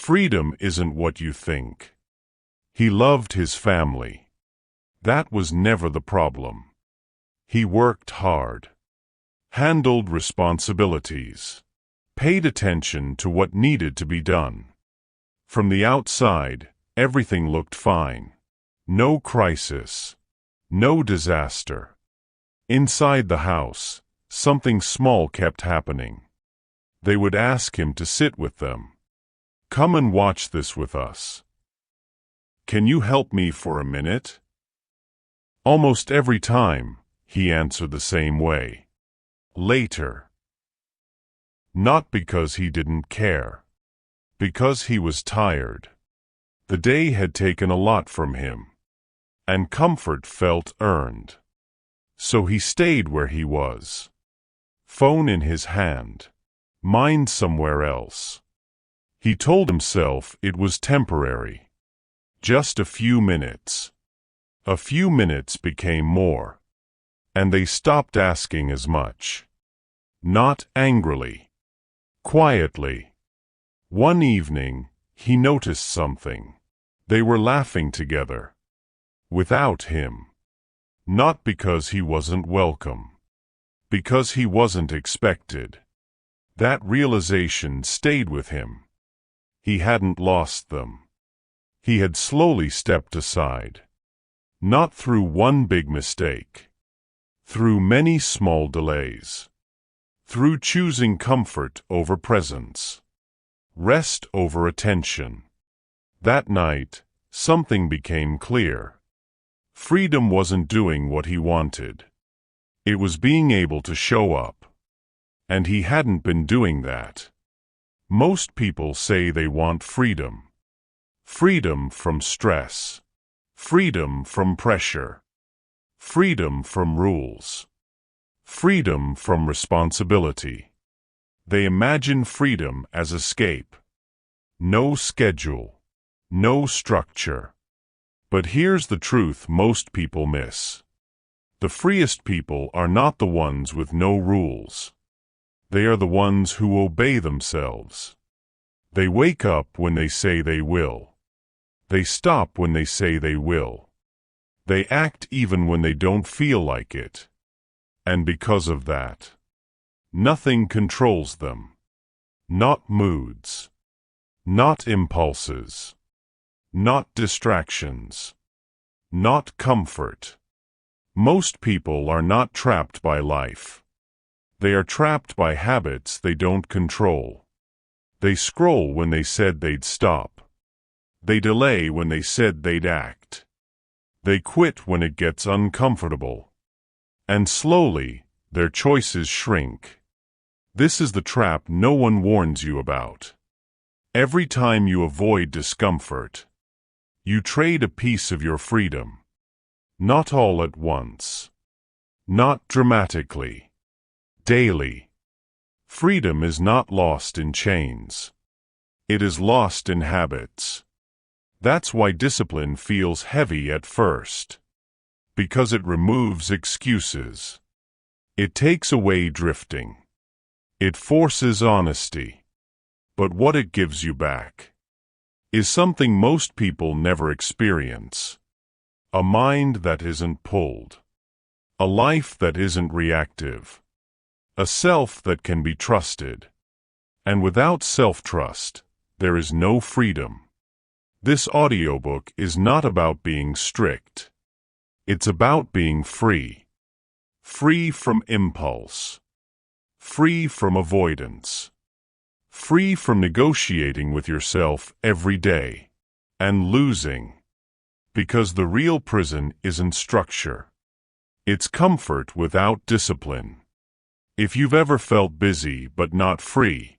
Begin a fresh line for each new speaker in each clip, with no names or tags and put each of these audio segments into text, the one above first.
Freedom isn't what you think. He loved his family. That was never the problem. He worked hard, handled responsibilities, paid attention to what needed to be done. From the outside, everything looked fine. No crisis, no disaster. Inside the house, something small kept happening. They would ask him to sit with them. "Come and watch this with us. Can you help me for a minute?" Almost every time, he answered the same way. Later. Not because he didn't care. Because he was tired. The day had taken a lot from him. And comfort felt earned. So he stayed where he was. Phone in his hand. Mind somewhere else. He told himself it was temporary. Just a few minutes. A few minutes became more. And they stopped asking as much. Not angrily. Quietly. One evening, he noticed something. They were laughing together. Without him. Not because he wasn't welcome. Because he wasn't expected. That realization stayed with him. He hadn't lost them. He had slowly stepped aside. Not through one big mistake. Through many small delays. Through choosing comfort over presence. Rest over attention. That night, something became clear. Freedom wasn't doing what he wanted. It was being able to show up. And he hadn't been doing that. Most people say they want freedom. Freedom from stress. Freedom from pressure. Freedom from rules. Freedom from responsibility. They imagine freedom as escape. No schedule. No structure. But here's the truth most people miss. The freest people are not the ones with no rules. They are the ones who obey themselves. They wake up when they say they will. They stop when they say they will. They act even when they don't feel like it. And because of that, nothing controls them. Not moods. Not impulses. Not distractions. Not comfort. Most people are not trapped by life. They are trapped by habits they don't control. They scroll when they said they'd stop. They delay when they said they'd act. They quit when it gets uncomfortable. And slowly, their choices shrink. This is the trap no one warns you about. Every time you avoid discomfort, you trade a piece of your freedom. Not all at once. Not dramatically. Daily. Freedom is not lost in chains. It is lost in habits. That's why discipline feels heavy at first. Because it removes excuses. It takes away drifting. It forces honesty. But what it gives you back is something most people never experience. A mind that isn't pulled. A life that isn't reactive. A self that can be trusted. And without self-trust, there is no freedom. This audiobook is not about being strict. It's about being free. Free from impulse. Free from avoidance. Free from negotiating with yourself every day. And losing. Because the real prison isn't structure. It's comfort without discipline. If you've ever felt busy but not free,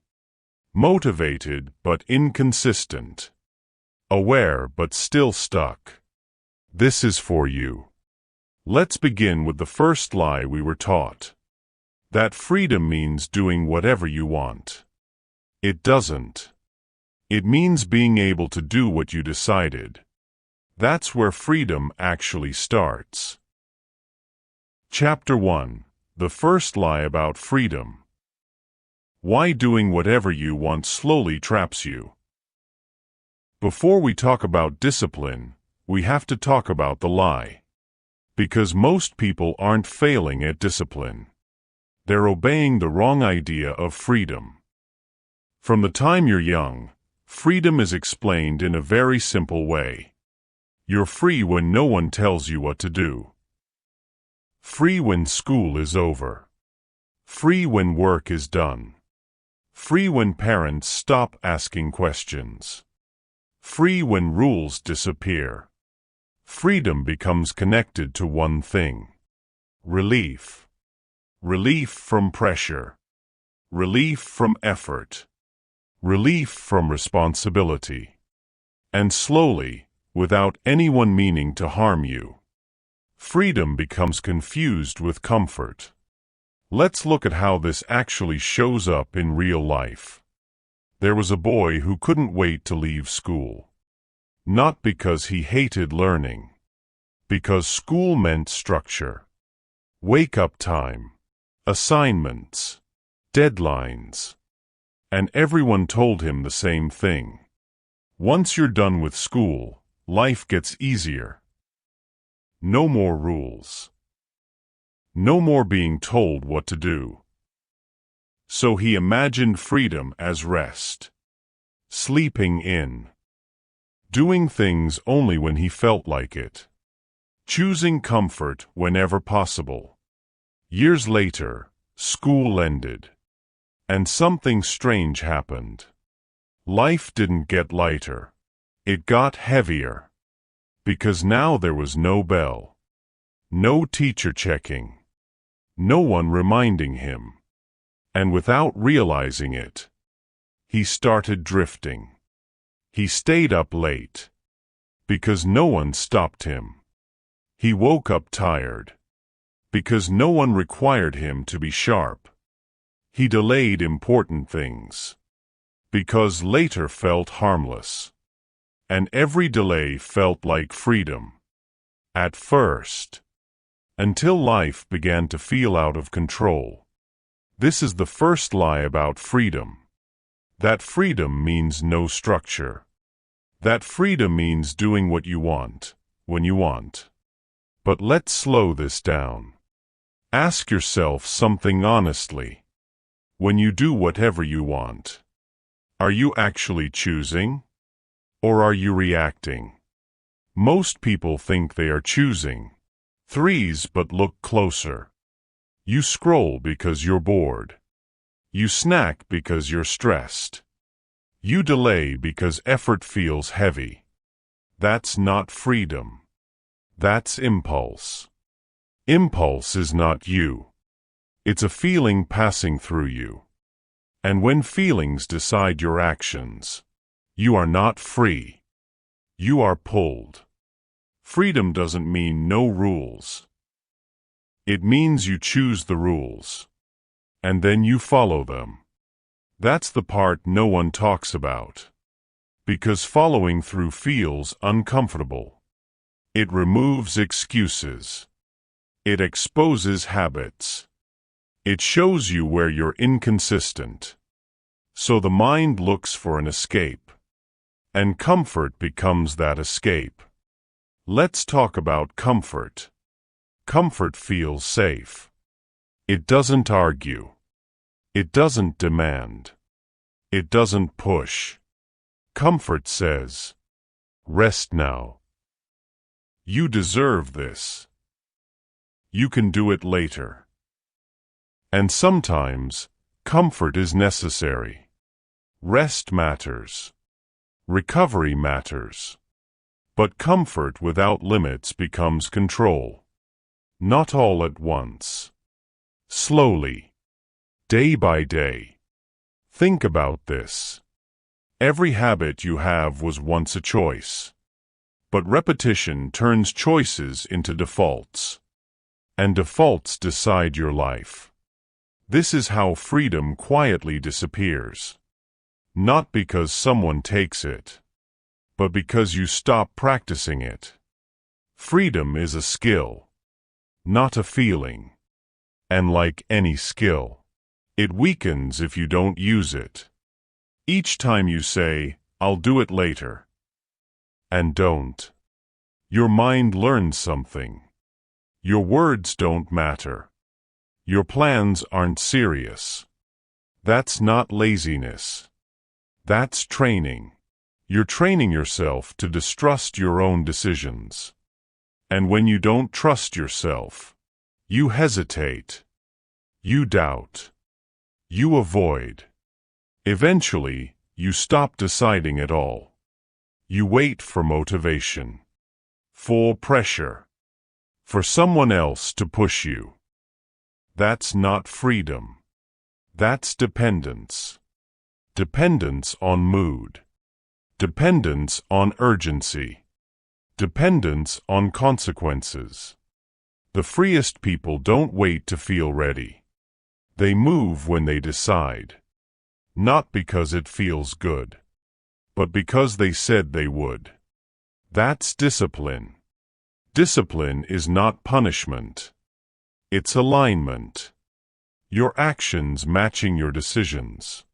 motivated but inconsistent, aware but still stuck, this is for you. Let's begin with the first lie we were taught. That freedom means doing whatever you want. It doesn't. It means being able to do what you decided. That's where freedom actually starts. Chapter 1. The first lie about freedom. Why doing whatever you want slowly traps you. Before we talk about discipline, we have to talk about the lie. Because most people aren't failing at discipline. They're obeying the wrong idea of freedom. From the time you're young, freedom is explained in a very simple way. You're free when no one tells you what to do. Free when school is over. Free when work is done. Free when parents stop asking questions. Free when rules disappear. Freedom becomes connected to one thing: relief. Relief from pressure. Relief from effort. Relief from responsibility. And slowly, without anyone meaning to harm you, freedom becomes confused with comfort. Let's look at how this actually shows up in real life. There was a boy who couldn't wait to leave school. Not because he hated learning. Because school meant structure. Wake-up time. Assignments. Deadlines. And everyone told him the same thing. Once you're done with school, life gets easier. No more rules. No more being told what to do. So he imagined freedom as rest. Sleeping in. Doing things only when he felt like it. Choosing comfort whenever possible. Years later, school ended. And something strange happened. Life didn't get lighter. It got heavier. Because now there was no bell. No teacher checking. No one reminding him. And without realizing it, he started drifting. He stayed up late. Because no one stopped him. He woke up tired. Because no one required him to be sharp. He delayed important things. Because later felt harmless. And every delay felt like freedom. At first. Until life began to feel out of control. This is the first lie about freedom. That freedom means no structure. That freedom means doing what you want, when you want. But let's slow this down. Ask yourself something honestly. When you do whatever you want, are you actually choosing? Or are you reacting? Most people think they are choosing. Threes, but look closer. You scroll because you're bored. You snack because you're stressed. You delay because effort feels heavy. That's not freedom. That's impulse. Impulse is not you. It's a feeling passing through you. And when feelings decide your actions, you are not free. You are pulled. Freedom doesn't mean no rules. It means you choose the rules. And then you follow them. That's the part no one talks about. Because following through feels uncomfortable. It removes excuses. It exposes habits. It shows you where you're inconsistent. So the mind looks for an escape. And comfort becomes that escape. Let's talk about comfort. Comfort feels safe. It doesn't argue. It doesn't demand. It doesn't push. Comfort says, rest now. You deserve this. You can do it later. And sometimes, comfort is necessary. Rest matters. Recovery matters. But comfort without limits becomes control. Not all at once. Slowly. Day by day. Think about this. Every habit you have was once a choice. But repetition turns choices into defaults. And defaults decide your life. This is how freedom quietly disappears. Not because someone takes it, but because you stop practicing it. Freedom is a skill, not a feeling. And like any skill, it weakens if you don't use it. Each time you say, "I'll do it later," and don't. Your mind learns something. Your words don't matter. Your plans aren't serious. That's not laziness. That's training. You're training yourself to distrust your own decisions. And when you don't trust yourself, you hesitate. You doubt. You avoid. Eventually, you stop deciding at all. You wait for motivation, for pressure, for someone else to push you. That's not freedom. That's dependence. Dependence on mood. Dependence on urgency. Dependence on consequences. The freest people don't wait to feel ready. They move when they decide. Not because it feels good, but because they said they would. That's discipline. Discipline is not punishment. It's alignment. Your actions matching your decisions.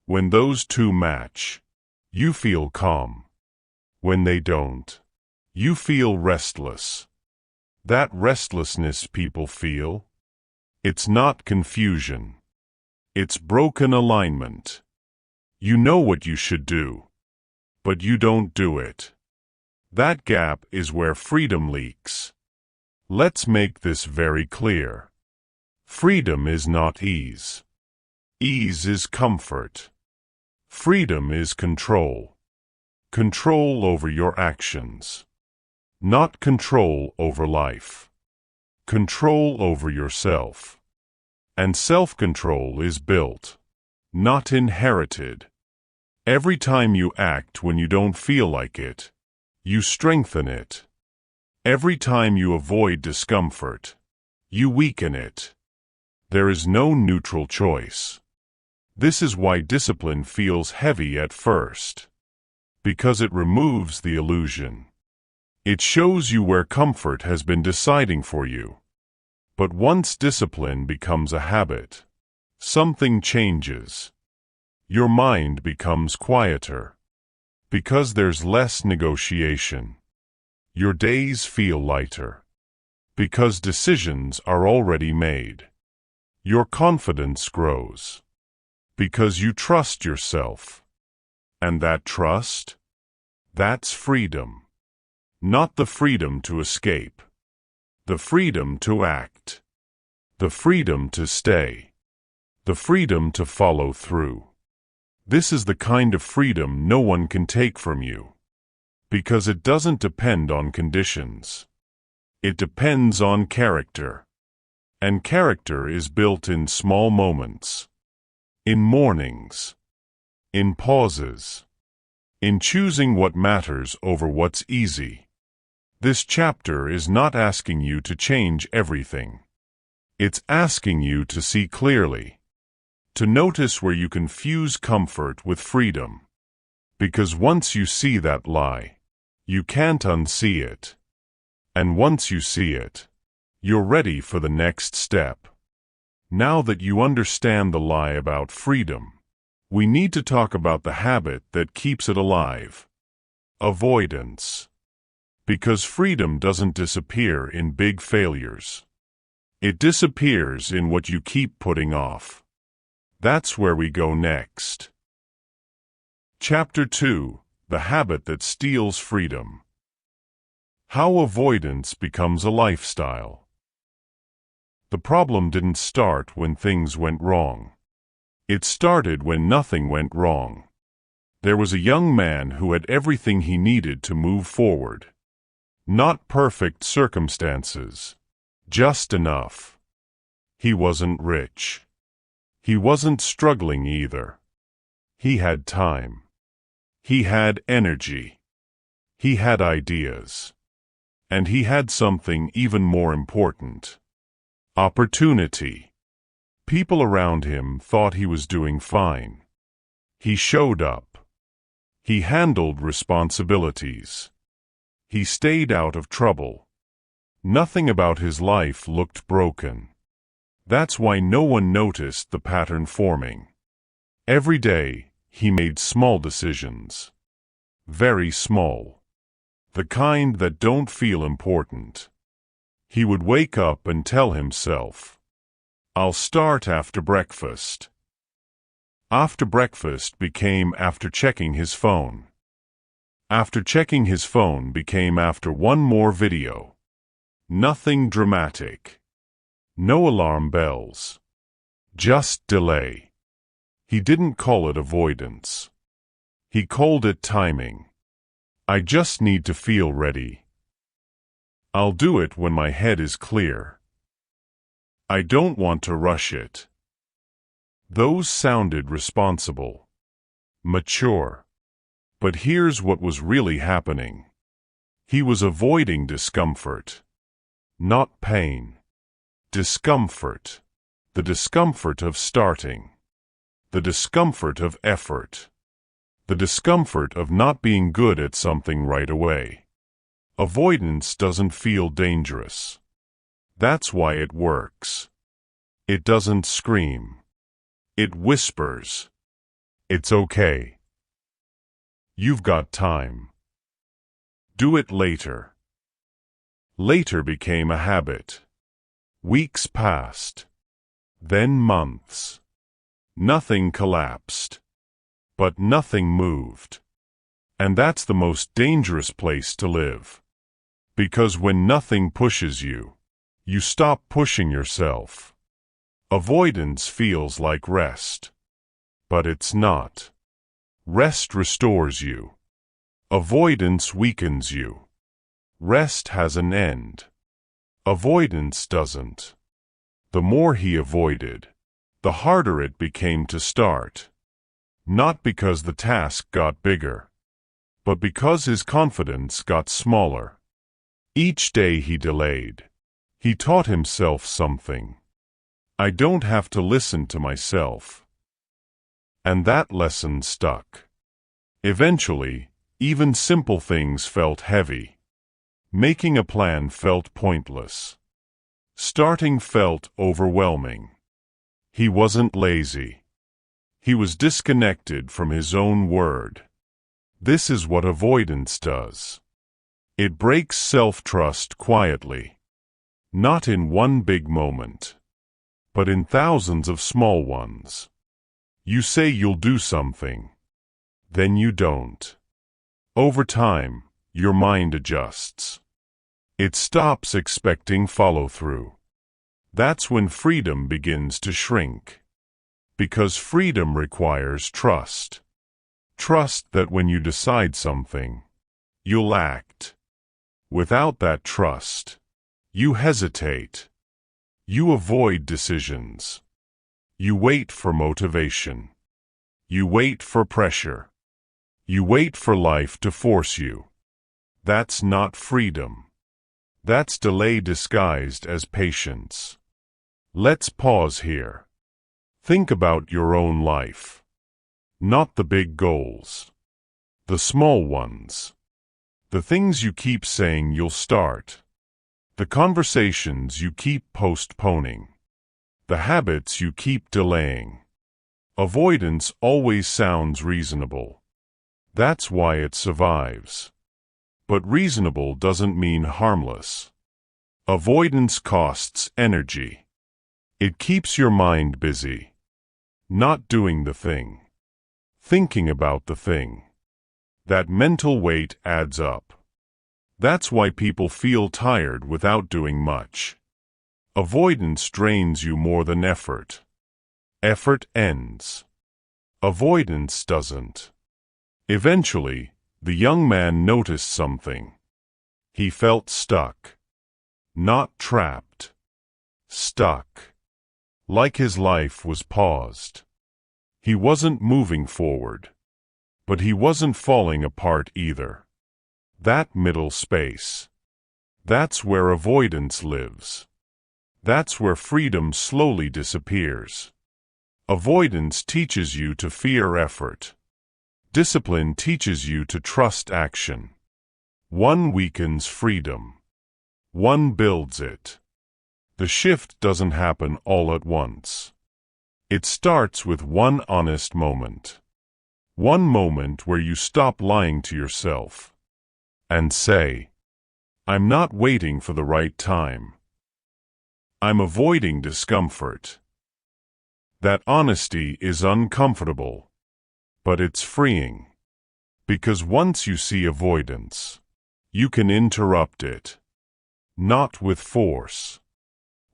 When those two match, you feel calm. When they don't, you feel restless. That restlessness people feel, it's not confusion. It's broken alignment. You know what you should do, but you don't do it. That gap is where freedom leaks. Let's make this very clear. Freedom is not ease. Ease is comfort. Freedom is control. Control over your actions. Not control over life. Control over yourself. And self-control is built, not inherited. Every time you act when you don't feel like it, you strengthen it. Every time you avoid discomfort, you weaken it. There is no neutral choice. This is why discipline feels heavy at first. Because it removes the illusion. It shows you where comfort has been deciding for you. But once discipline becomes a habit, something changes. Your mind becomes quieter. Because there's less negotiation. Your days feel lighter. Because decisions are already made. Your confidence grows. Because you trust yourself. And that trust? That's freedom. Not the freedom to escape. The freedom to act. The freedom to stay. The freedom to follow through. This is the kind of freedom no one can take from you. Because it doesn't depend on conditions. It depends on character. And character is built in small moments. In mornings. In pauses. In choosing what matters over what's easy. This chapter is not asking you to change everything. It's asking you to see clearly. To notice where you confuse comfort with freedom. Because once you see that lie, you can't unsee it. And once you see it, you're ready for the next step. Now that you understand the lie about freedom, we need to talk about the habit that keeps it alive. Avoidance. Because freedom doesn't disappear in big failures. It disappears in what you keep putting off. That's where we go next. Chapter 2: The Habit That Steals Freedom. How avoidance becomes a lifestyle. The problem didn't start when things went wrong. It started when nothing went wrong. There was a young man who had everything he needed to move forward. Not perfect circumstances. Just enough. He wasn't rich. He wasn't struggling either. He had time. He had energy. He had ideas. And he had something even more important. Opportunity. People around him thought he was doing fine. He showed up. He handled responsibilities. He stayed out of trouble. Nothing about his life looked broken. That's why no one noticed the pattern forming. Every day, he made small decisions. Very small. the kind that don't feel important. He would wake up and tell himself, "I'll start after breakfast." After breakfast became after checking his phone. After checking his phone became after one more video. Nothing dramatic. No alarm bells. Just delay. He didn't call it avoidance. He called it timing. I just need to feel ready. I'll do it when my head is clear. I don't want to rush it. Those sounded responsible, mature. But here's what was really happening. He was avoiding discomfort. Not pain. Discomfort. The discomfort of starting. The discomfort of effort. The discomfort of not being good at something right away. Avoidance doesn't feel dangerous. That's why it works. It doesn't scream. It whispers. It's okay. You've got time. Do it later. Later became a habit. Weeks passed. Then months. Nothing collapsed. But nothing moved. And that's the most dangerous place to live. Because when nothing pushes you, you stop pushing yourself. Avoidance feels like rest. But it's not. Rest restores you. Avoidance weakens you. Rest has an end. Avoidance doesn't. The more he avoided, the harder it became to start. Not because the task got bigger, but because his confidence got smaller. Each day he delayed, he taught himself something. I don't have to listen to myself. And that lesson stuck. Eventually, even simple things felt heavy. Making a plan felt pointless. Starting felt overwhelming. He wasn't lazy. He was disconnected from his own word. This is what avoidance does. It breaks self-trust quietly. Not in one big moment, but in thousands of small ones. You say you'll do something. Then you don't. Over time, your mind adjusts. It stops expecting follow-through. That's when freedom begins to shrink. Because freedom requires trust. Trust that when you decide something, you'll act. Without that trust, you hesitate. You avoid decisions. You wait for motivation. You wait for pressure. You wait for life to force you. That's not freedom. That's delay disguised as patience. Let's pause here. Think about your own life. Not the big goals. The small ones. The things you keep saying you'll start. The conversations you keep postponing. The habits you keep delaying. Avoidance always sounds reasonable. That's why it survives. But reasonable doesn't mean harmless. Avoidance costs energy. It keeps your mind busy. Not doing the thing. Thinking about the thing. That mental weight adds up. That's why people feel tired without doing much. Avoidance drains you more than effort. Effort ends. Avoidance doesn't. Eventually, the young man noticed something. He felt stuck. Not trapped. Stuck. Like his life was paused. He wasn't moving forward. But he wasn't falling apart either. That middle space. That's where avoidance lives. That's where freedom slowly disappears. Avoidance teaches you to fear effort. Discipline teaches you to trust action. One weakens freedom. One builds it. The shift doesn't happen all at once. It starts with one honest moment. One moment where you stop lying to yourself. and say, I'm not waiting for the right time. I'm avoiding discomfort. That honesty is uncomfortable, but it's freeing. Because once you see avoidance, you can interrupt it. Not with force,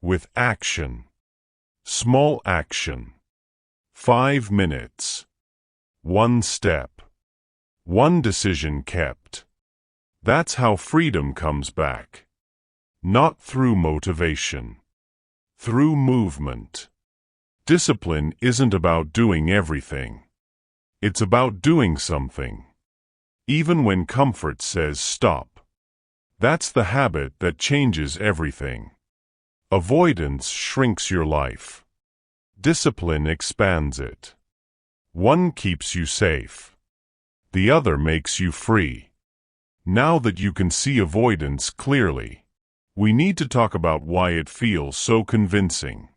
with action. Small action. 5 minutes. One step. One decision kept. That's how freedom comes back. Not through motivation. Through movement. Discipline isn't about doing everything. It's about doing something. Even when comfort says stop. That's the habit that changes everything. Avoidance shrinks your life. Discipline expands it. One keeps you safe. The other makes you free. Now that you can see avoidance clearly, we need to talk about why it feels so convincing.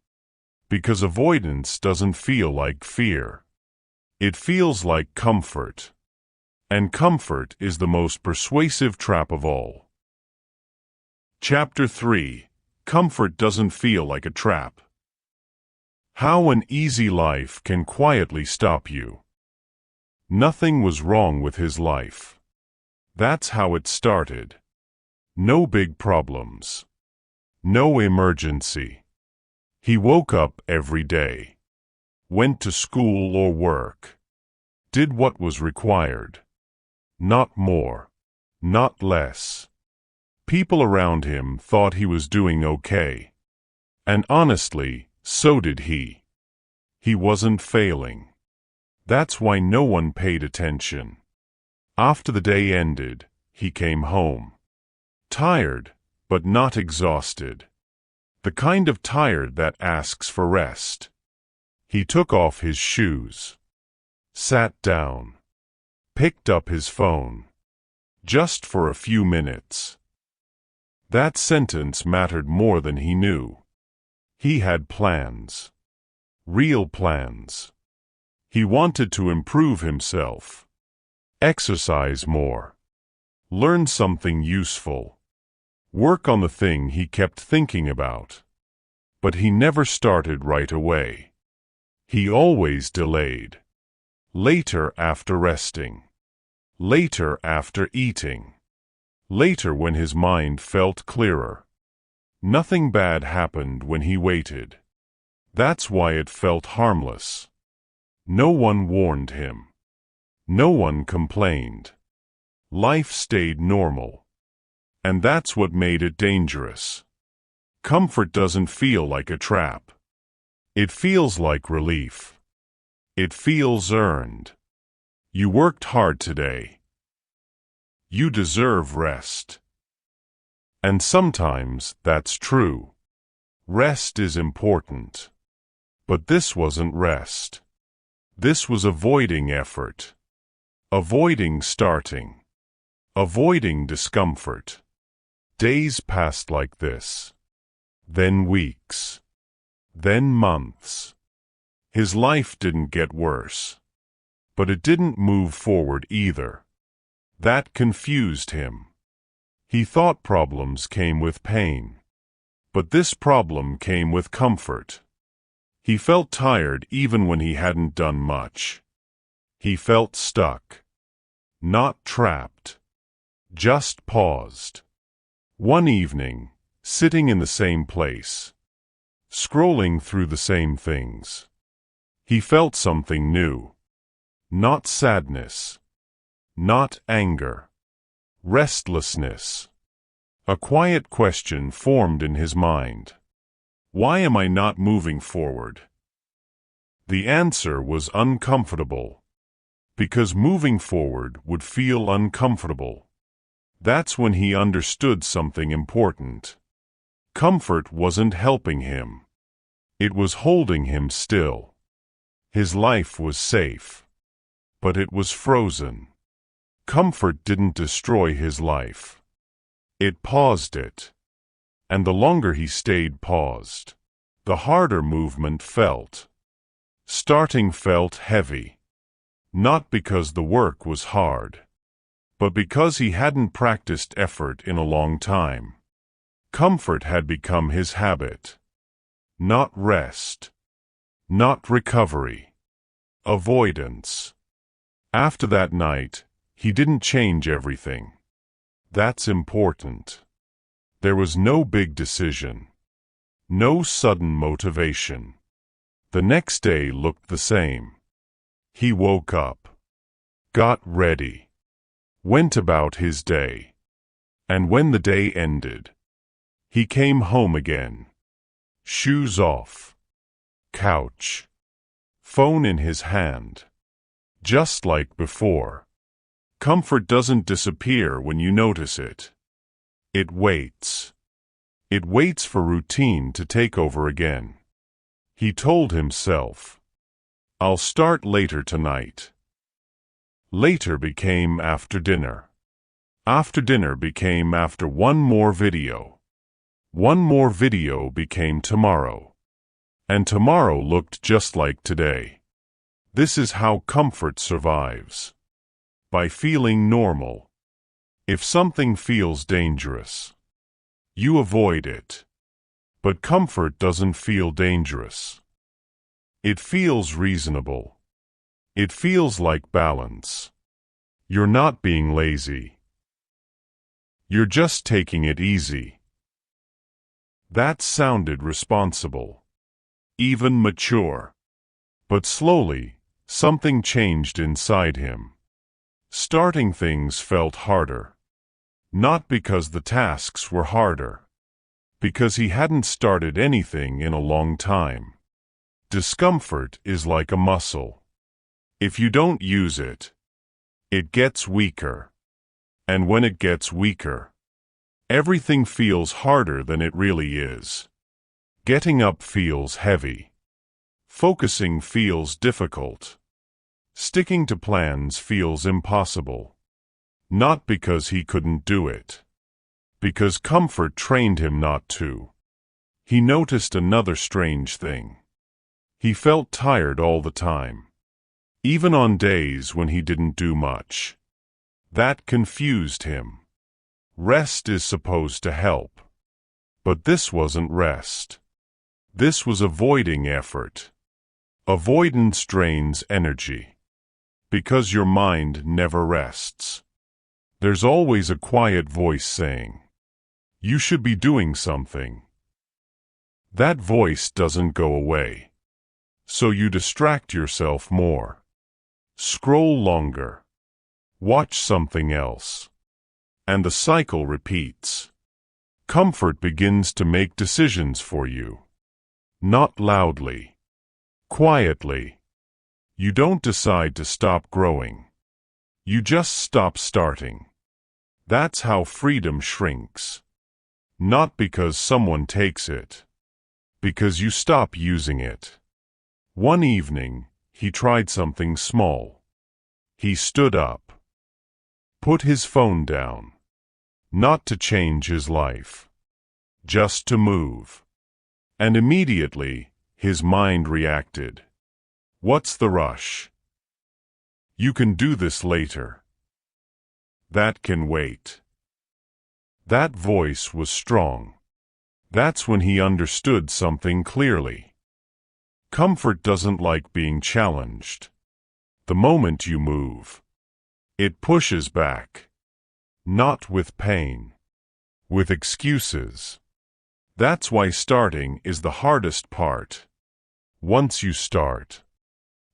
Because avoidance doesn't feel like fear. It feels like comfort. And comfort is the most persuasive trap of all. Chapter 3. Comfort doesn't feel like a trap. How an easy life can quietly stop you. Nothing was wrong with his life. That's how it started. No big problems. No emergency. He woke up every day. Went to school or work. Did what was required. Not more. Not less. People around him thought he was doing okay. And honestly, so did he. He wasn't failing. That's why no one paid attention. After the day ended, he came home. Tired, but not exhausted. The kind of tired that asks for rest. He took off his shoes. Sat down. Picked up his phone. Just for a few minutes. That sentence mattered more than he knew. He had plans. Real plans. He wanted to improve himself. Exercise more. Learn something useful. Work on the thing he kept thinking about. But he never started right away. He always delayed. Later after resting. Later after eating. Later when his mind felt clearer. Nothing bad happened when he waited. That's why it felt harmless. No one warned him. No one complained. Life stayed normal. And that's what made it dangerous. Comfort doesn't feel like a trap. It feels like relief. It feels earned. You worked hard today. You deserve rest. And sometimes that's true. Rest is important. But this wasn't rest. This was avoiding effort. Avoiding starting. Avoiding discomfort. Days passed like this. Then weeks. Then months. His life didn't get worse. But it didn't move forward either. That confused him. He thought problems came with pain. But this problem came with comfort. He felt tired even when he hadn't done much. He felt stuck. Not trapped. Just paused. One evening, sitting in the same place. Scrolling through the same things. He felt something new. Not sadness. Not anger. Restlessness. A quiet question formed in his mind. Why am I not moving forward? The answer was uncomfortable. Because moving forward would feel uncomfortable. That's when he understood something important. Comfort wasn't helping him. It was holding him still. His life was safe. But it was frozen. Comfort didn't destroy his life. It paused it. And the longer he stayed paused, the harder movement felt. Starting felt heavy. Not because the work was hard, but because he hadn't practiced effort in a long time. Comfort had become his habit. Not rest. Not recovery. Avoidance. After that night, he didn't change everything. That's important. There was no big decision. No sudden motivation. The next day looked the same. He woke up, got ready, went about his day. And when the day ended, he came home again. Shoes off. Couch. Phone in his hand. Just like before. Comfort doesn't disappear when you notice it. It waits. It waits for routine to take over again. He told himself, "I'll start later tonight." Later became after dinner. After dinner became after one more video. One more video became tomorrow. And tomorrow looked just like today. This is how comfort survives. By feeling normal. If something feels dangerous, you avoid it. But comfort doesn't feel dangerous. It feels reasonable. It feels like balance. You're not being lazy. You're just taking it easy. That sounded responsible. Even mature. But slowly, something changed inside him. Starting things felt harder. Not because the tasks were harder. Because he hadn't started anything in a long time. Discomfort is like a muscle. If you don't use it, it gets weaker. And when it gets weaker, everything feels harder than it really is. Getting up feels heavy. Focusing feels difficult. Sticking to plans feels impossible. Not because he couldn't do it. Because comfort trained him not to. He noticed another strange thing. He felt tired all the time. Even on days when he didn't do much. That confused him. Rest is supposed to help. But this wasn't rest. This was avoiding effort. Avoidance drains energy. Because your mind never rests. There's always a quiet voice saying, "You should be doing something." That voice doesn't go away. So you distract yourself more. Scroll longer. Watch something else. And the cycle repeats. Comfort begins to make decisions for you. Not loudly. Quietly. You don't decide to stop growing. You just stop starting. That's how freedom shrinks. Not because someone takes it. Because you stop using it. One evening, he tried something small. He stood up. Put his phone down. Not to change his life. Just to move. And immediately, his mind reacted. What's the rush? You can do this later. That can wait. That voice was strong. That's when he understood something clearly. Comfort doesn't like being challenged. The moment you move, it pushes back. Not with pain. With excuses. That's why starting is the hardest part. Once you start,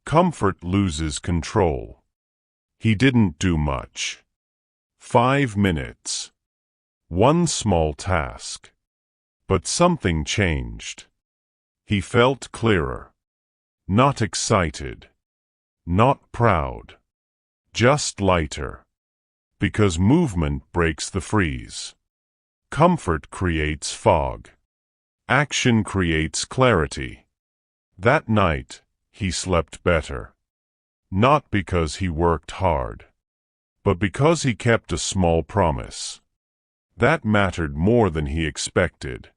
comfort loses control. He didn't do much. 5 minutes. One small task. But something changed. He felt clearer. Not excited. Not proud. Just lighter. Because movement breaks the freeze. Comfort creates fog. Action creates clarity. That night, he slept better. Not because he worked hard, but because he kept a small promise. That mattered more than he expected.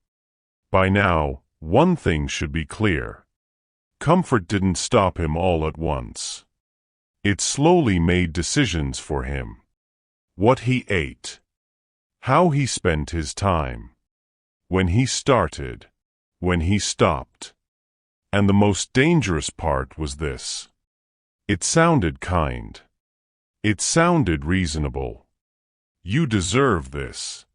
By now, one thing should be clear. Comfort didn't stop him all at once. It slowly made decisions for him. what he ate, how he spent his time, when he started, when he stopped. And the most dangerous part was this. It sounded kind. It sounded reasonable. You deserve this.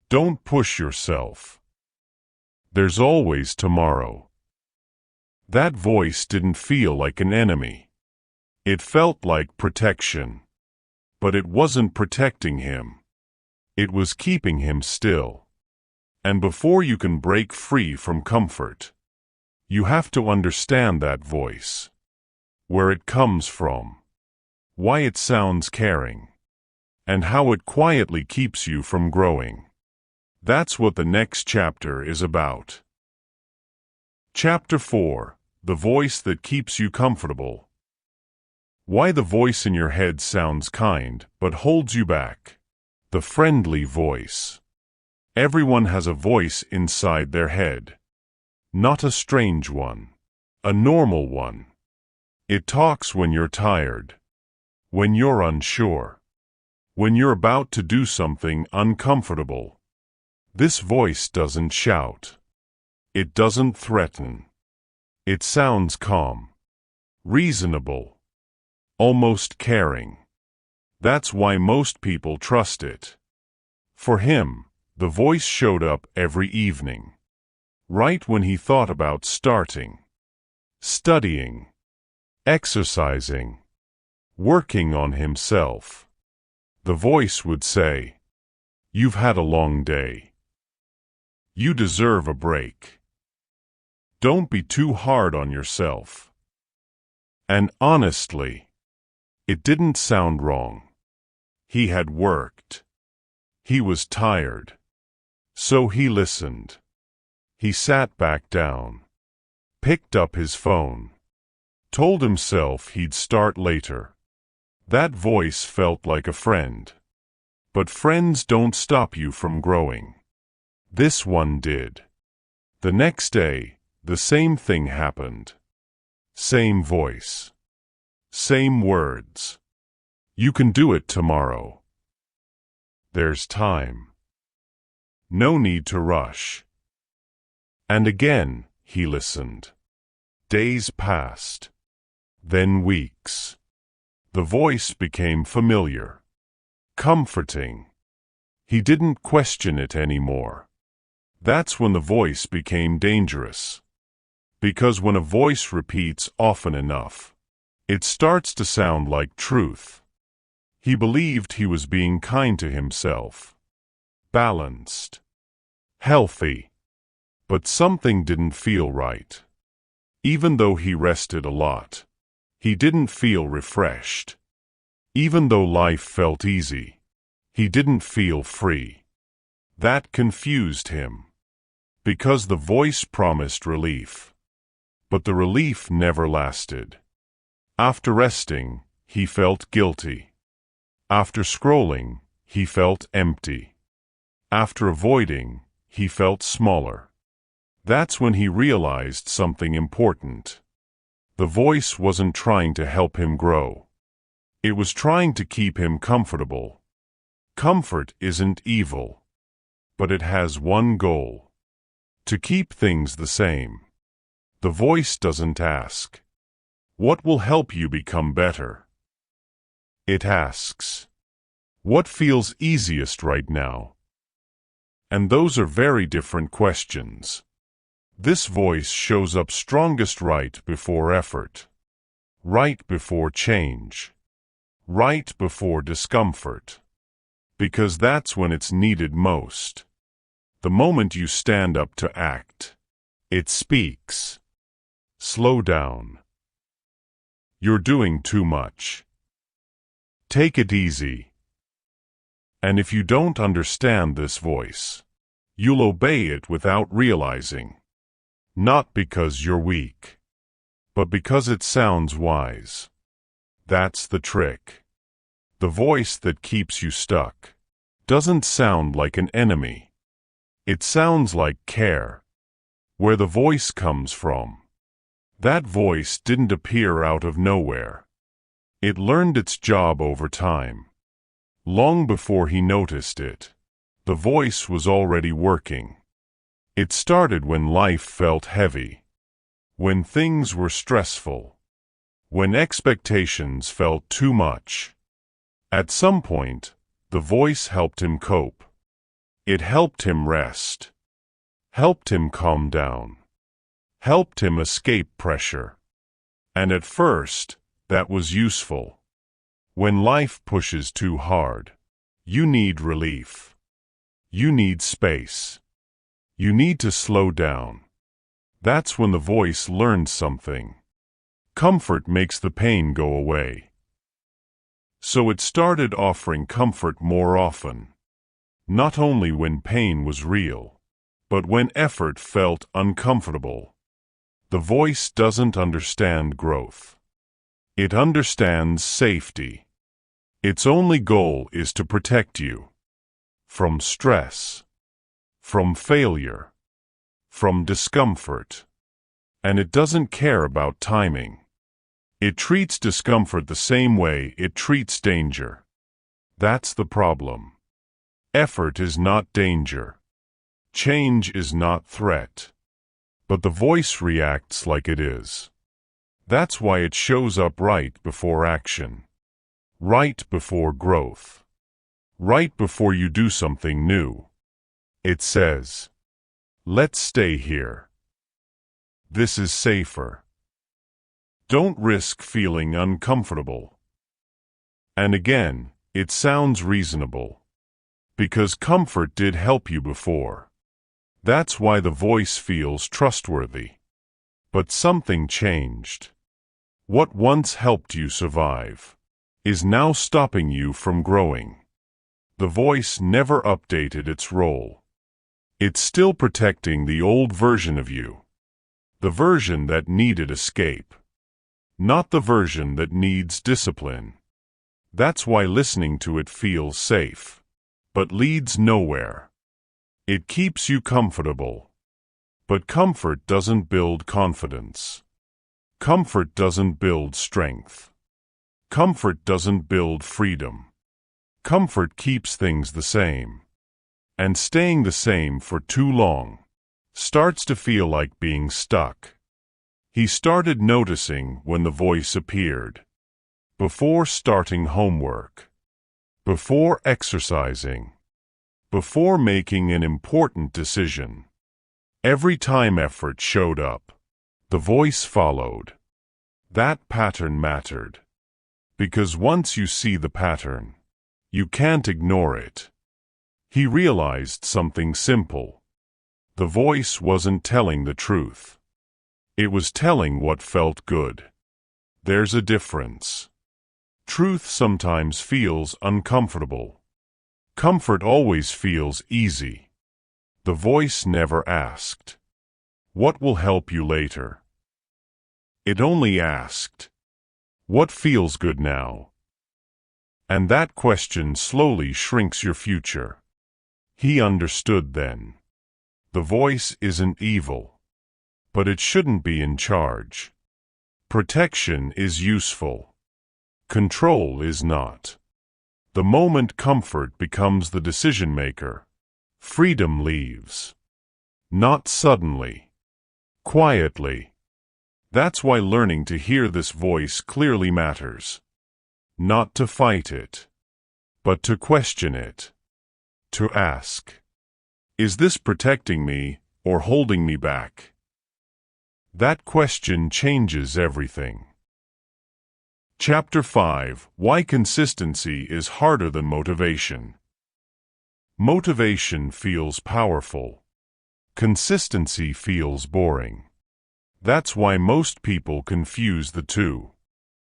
Don't push yourself. There's always tomorrow. That voice didn't feel like an enemy. It felt like protection. But it wasn't protecting him. It was keeping him still. And before you can break free from comfort, you have to understand that voice. Where it comes from. Why it sounds caring. And how it quietly keeps you from growing. That's what the next chapter is about. Chapter 4. The Voice That Keeps You Comfortable. Why the voice in your head sounds kind, but holds you back. The friendly voice. Everyone has a voice inside their head. Not a strange one. A normal one. It talks when you're tired. When you're unsure. When you're about to do something uncomfortable. This voice doesn't shout. It doesn't threaten. It sounds calm. Reasonable. Almost caring. That's why most people trust it. For him, the voice showed up every evening. Right when he thought about starting. Studying. Exercising. Working on himself. The voice would say, "You've had a long day. You deserve a break. Don't be too hard on yourself." And honestly, it didn't sound wrong. He had worked. He was tired. So he listened. He sat back down. Picked up his phone. Told himself he'd start later. That voice felt like a friend. But friends don't stop you from growing. This one did. The next day, the same thing happened. Same voice. Same words. "You can do it tomorrow. There's time. No need to rush." And again, he listened. Days passed. Then weeks. The voice became familiar. Comforting. He didn't question it anymore. That's when the voice became dangerous. Because when a voice repeats often enough, it starts to sound like truth. He believed he was being kind to himself. Balanced. Healthy. But something didn't feel right. Even though he rested a lot, he didn't feel refreshed. Even though life felt easy, he didn't feel free. That confused him. Because the voice promised relief. But the relief never lasted. After resting, he felt guilty. After scrolling, he felt empty. After avoiding, he felt smaller. That's when he realized something important. The voice wasn't trying to help him grow. It was trying to keep him comfortable. Comfort isn't evil. But it has one goal. To keep things the same. The voice doesn't ask, "What will help you become better?" It asks, "What feels easiest right now?" And those are very different questions. This voice shows up strongest right before effort. Right before change. Right before discomfort. Because that's when it's needed most. The moment you stand up to act. It speaks. Slow down. You're doing too much. Take it easy. And if you don't understand this voice, you'll obey it without realizing. Not because you're weak, but because it sounds wise. That's the trick. The voice that keeps you stuck doesn't sound like an enemy. It sounds like care. Where the voice comes from. That voice didn't appear out of nowhere. It learned its job over time. Long before he noticed it, the voice was already working. It started when life felt heavy, when things were stressful, when expectations felt too much. At some point, the voice helped him cope. It helped him rest, helped him calm down, helped him escape pressure. And at first, that was useful. When life pushes too hard, you need relief. You need space. You need to slow down. That's when the voice learns something. Comfort makes the pain go away. So it started offering comfort more often. Not only when pain was real, but when effort felt uncomfortable. The voice doesn't understand growth. It understands safety. Its only goal is to protect you from stress, from failure, from discomfort. And it doesn't care about timing. It treats discomfort the same way it treats danger. That's the problem. Effort is not danger. Change is not threat. But the voice reacts like it is. That's why it shows up right before action. Right before growth. Right before you do something new. It says, "Let's stay here. This is safer. Don't risk feeling uncomfortable." And again, it sounds reasonable. Because comfort did help you before. That's why the voice feels trustworthy. But something changed. What once helped you survive is now stopping you from growing. The voice never updated its role. It's still protecting the old version of you. The version that needed escape. Not the version that needs discipline. That's why listening to it feels safe, but leads nowhere. It keeps you comfortable. But comfort doesn't build confidence. Comfort doesn't build strength. Comfort doesn't build freedom. Comfort keeps things the same. And staying the same for too long starts to feel like being stuck. He started noticing when the voice appeared. Before starting homework. Before exercising. Before making an important decision. Every time effort showed up, the voice followed. That pattern mattered. Because once you see the pattern, you can't ignore it. He realized something simple. The voice wasn't telling the truth. It was telling what felt good. There's a difference. Truth sometimes feels uncomfortable. Comfort always feels easy. The voice never asked, "What will help you later?" It only asked, "What feels good now?" And that question slowly shrinks your future. He understood then. The voice isn't evil, but it shouldn't be in charge. Protection is useful. Control is not. The moment comfort becomes the decision maker, freedom leaves. Not suddenly. Quietly. That's why learning to hear this voice clearly matters. Not to fight it, but to question it. To ask, "Is this protecting me or holding me back?" That question changes everything. Chapter 5: Why Consistency is Harder than Motivation. Motivation feels powerful. Consistency feels boring. That's why most people confuse the two.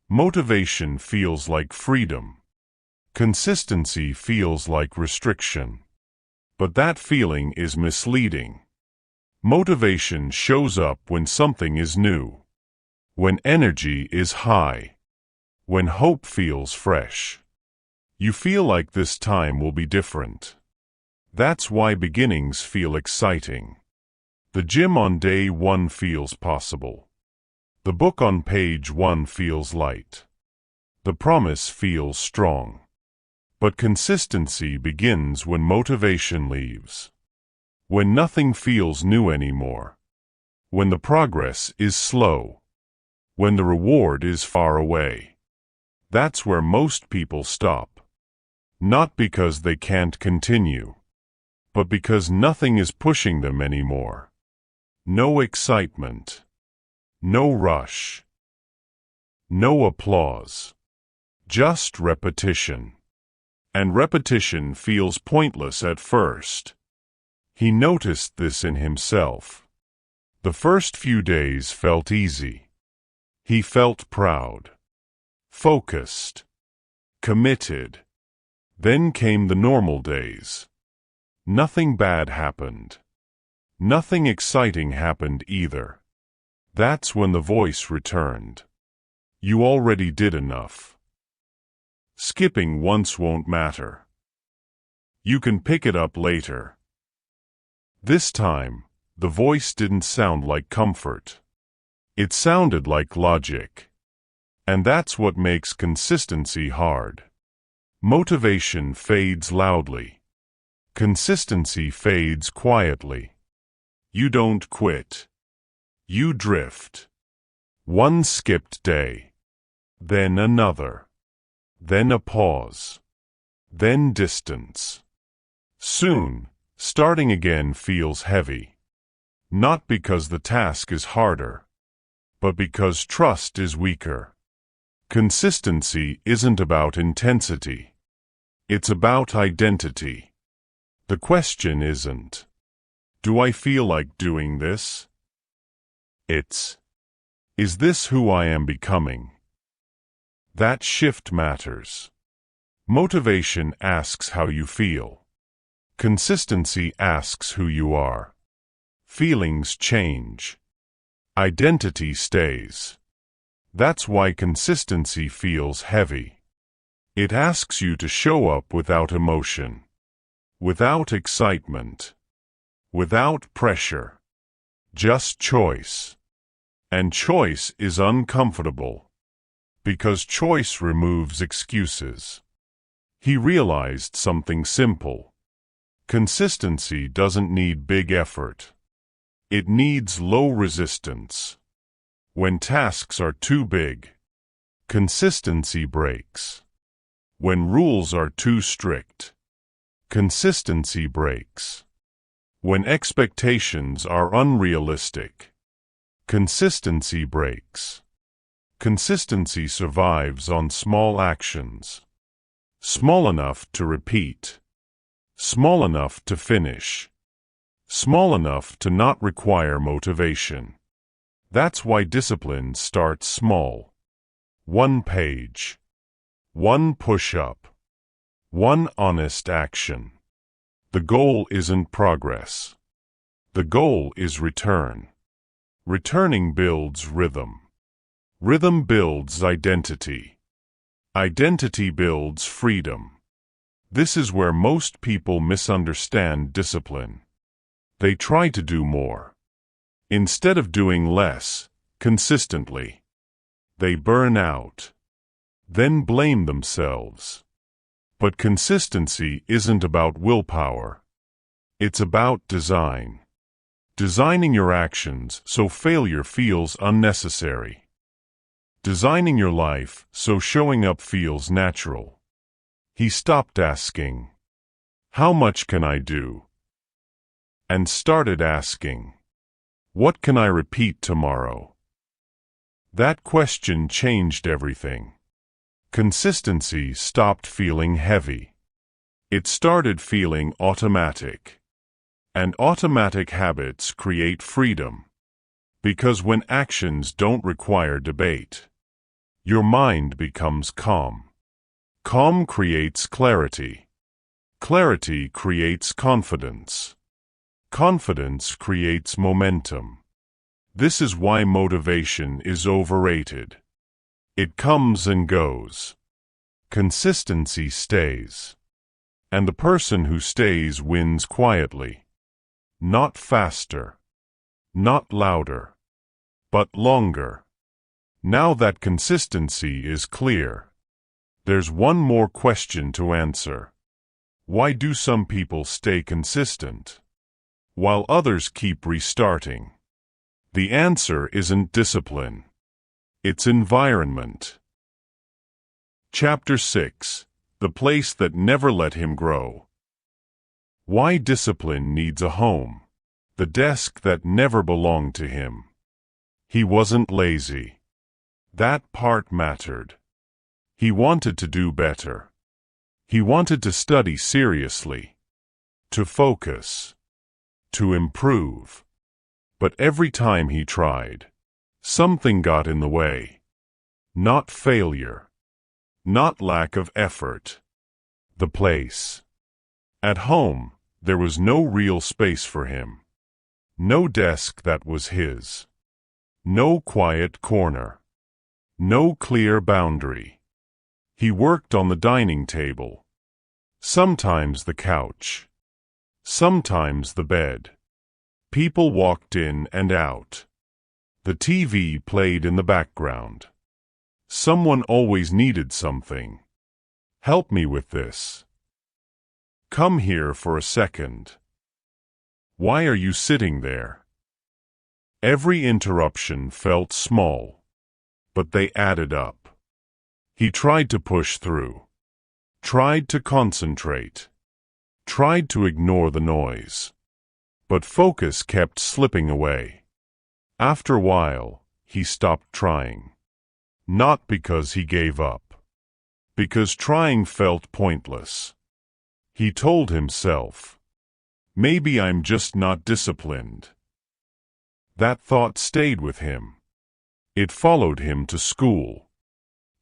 Motivation feels like freedom. Consistency feels like restriction. But that feeling is misleading. Motivation shows up when something is new. When energy is high. When hope feels fresh. You feel like this time will be different. That's why beginnings feel exciting. The gym on day 1 feels possible. The book on page 1 feels light. The promise feels strong. But consistency begins when motivation leaves. When nothing feels new anymore. When the progress is slow. When the reward is far away. That's where most people stop. Not because they can't continue, but because nothing is pushing them anymore. No excitement. No rush. No applause. Just repetition. And repetition feels pointless at first. He noticed this in himself. The first few days felt easy. He felt proud, focused, committed. Then came the normal days. Nothing bad happened. Nothing exciting happened either. That's when the voice returned. You already did enough. Skipping once won't matter. You can pick it up later. This time, the voice didn't sound like comfort. It sounded like logic. And that's what makes consistency hard. Motivation fades loudly. Consistency fades quietly. You don't quit. You drift. One skipped day. Then another. Then a pause. Then distance. Soon, starting again feels heavy. Not because the task is harder, but because trust is weaker. Consistency isn't about intensity. It's about identity. The question isn't, do I feel like doing this? It's, is this who I am becoming? That shift matters. Motivation asks how you feel. Consistency asks who you are. Feelings change. Identity stays. That's why consistency feels heavy. It asks you to show up without emotion, without excitement, without pressure. Just choice. And choice is uncomfortable, because choice removes excuses. He realized something simple. Consistency doesn't need big effort. It needs low resistance. When tasks are too big, consistency breaks. When rules are too strict, consistency breaks. When expectations are unrealistic, consistency breaks. Consistency survives on small actions. Small enough to repeat. Small enough to finish. Small enough to not require motivation. That's why discipline starts small. 1 page. 1 push-up. 1 honest action. The goal isn't progress. The goal is return. Returning builds rhythm. Rhythm builds identity. Identity builds freedom. This is where most people misunderstand discipline. They try to do more. Instead of doing less, consistently, they burn out. Then blame themselves. But consistency isn't about willpower. It's about design. Designing your actions so failure feels unnecessary. Designing your life so showing up feels natural. He stopped asking, "How much can I do?" and started asking, "What can I repeat tomorrow?" That question changed everything. Consistency stopped feeling heavy. It started feeling automatic. And automatic habits create freedom. Because when actions don't require debate, your mind becomes calm. Calm creates clarity. Clarity creates confidence. Confidence creates momentum. This is why motivation is overrated. It comes and goes. Consistency stays. And the person who stays wins quietly. Not faster. Not louder. But longer. Now that consistency is clear, There's one more question to answer. Why do some people stay consistent, while others keep restarting? The answer isn't discipline. It's environment. Chapter 6. The place that never let him grow. Why discipline needs a home. The desk that never belonged to him. He wasn't lazy. That part mattered. He wanted to do better. He wanted to study seriously, to focus, to improve. But every time he tried, something got in the way. Not failure, not lack of effort. The place. At home, there was no real space for him. No desk that was his. No quiet corner. No clear boundary. He worked on the dining table. Sometimes the couch. Sometimes the bed. People walked in and out. The TV played in the background. Someone always needed something. Help me with this. Come here for a second. Why are you sitting there? Every interruption felt small, but they added up. He tried to push through, tried to concentrate, tried to ignore the noise. But focus kept slipping away. After a while, he stopped trying. Not because he gave up, because trying felt pointless. He told himself, maybe I'm just not disciplined. That thought stayed with him. It followed him to school,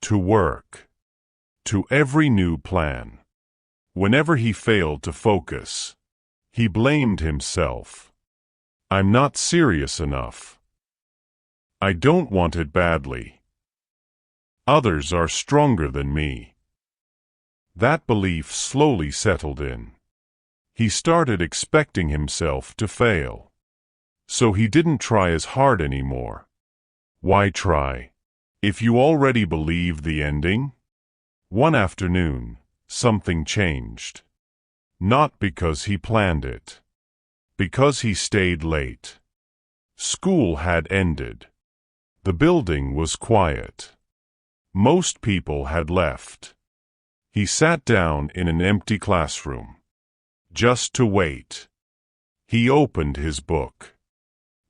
to work, to every new plan. Whenever he failed to focus, he blamed himself. I'm not serious enough. I don't want it badly. Others are stronger than me. That belief slowly settled in. He started expecting himself to fail. So he didn't try as hard anymore. Why try, if you already believe the ending? One afternoon, something changed. Not because he planned it. Because he stayed late. School had ended. The building was quiet. Most people had left. He sat down in an empty classroom. Just to wait. He opened his book.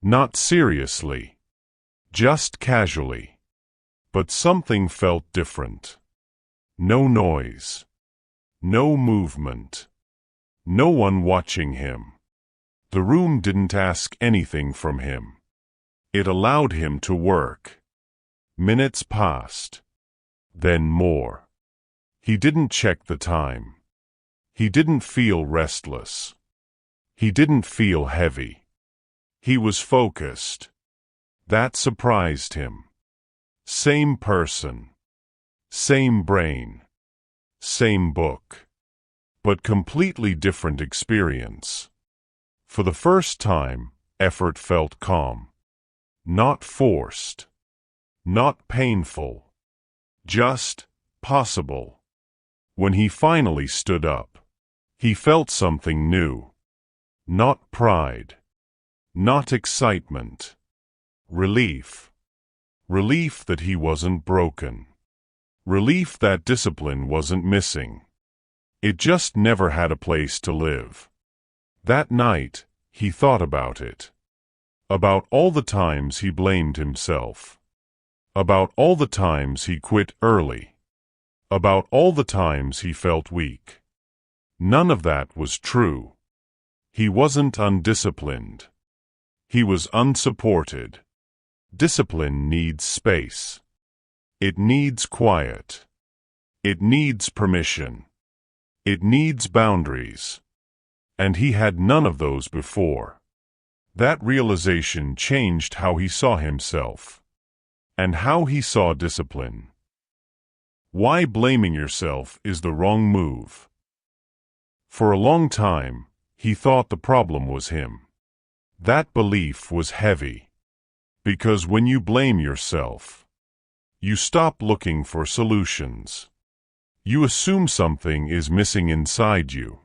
Not seriously. Just casually. But something felt different. No noise. No movement. No one watching him. The room didn't ask anything from him. It allowed him to work. Minutes passed. Then more. He didn't check the time. He didn't feel restless. He didn't feel heavy. He was focused. That surprised him. Same person. Same brain. Same book. But completely different experience. For the first time, effort felt calm. Not forced. Not painful. Just possible. When he finally stood up, he felt something new. Not pride. Not excitement. Relief. Relief that he wasn't broken. Relief that discipline wasn't missing. It just never had a place to live. That night, he thought about it. About all the times he blamed himself. About all the times he quit early. About all the times he felt weak. None of that was true. He wasn't undisciplined. He was unsupported. Discipline needs space. It needs quiet. It needs permission. It needs boundaries. And he had none of those before. That realization changed how he saw himself. And how he saw discipline. Why blaming yourself is the wrong move. For a long time, he thought the problem was him. That belief was heavy. Because when you blame yourself, you stop looking for solutions. You assume something is missing inside you.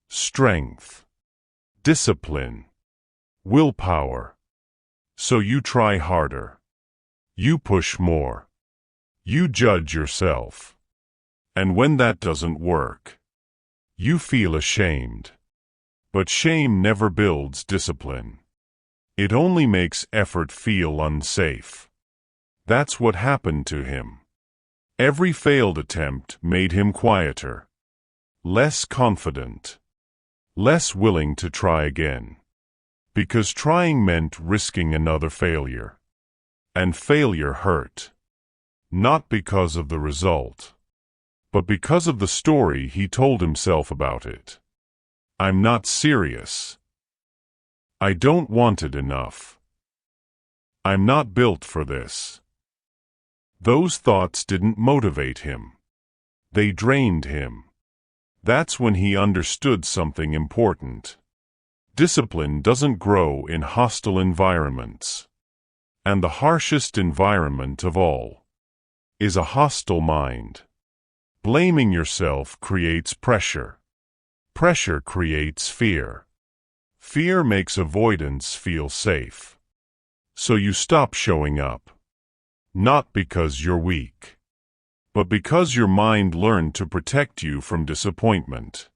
Strength, discipline, willpower. So you try harder. You push more. You judge yourself. And when that doesn't work, you feel ashamed. But shame never builds discipline. It only makes effort feel unsafe. That's what happened to him. Every failed attempt made him quieter, less confident, less willing to try again. Because trying meant risking another failure. And failure hurt. Not because of the result, but because of the story he told himself about it. I'm not serious. I don't want it enough. I'm not built for this. Those thoughts didn't motivate him. They drained him. That's when he understood something important. Discipline doesn't grow in hostile environments. And the harshest environment of all is a hostile mind. Blaming yourself creates pressure. Pressure creates fear. Fear makes avoidance feel safe. So you stop showing up. Not because you're weak, but because your mind learned to protect you from disappointment.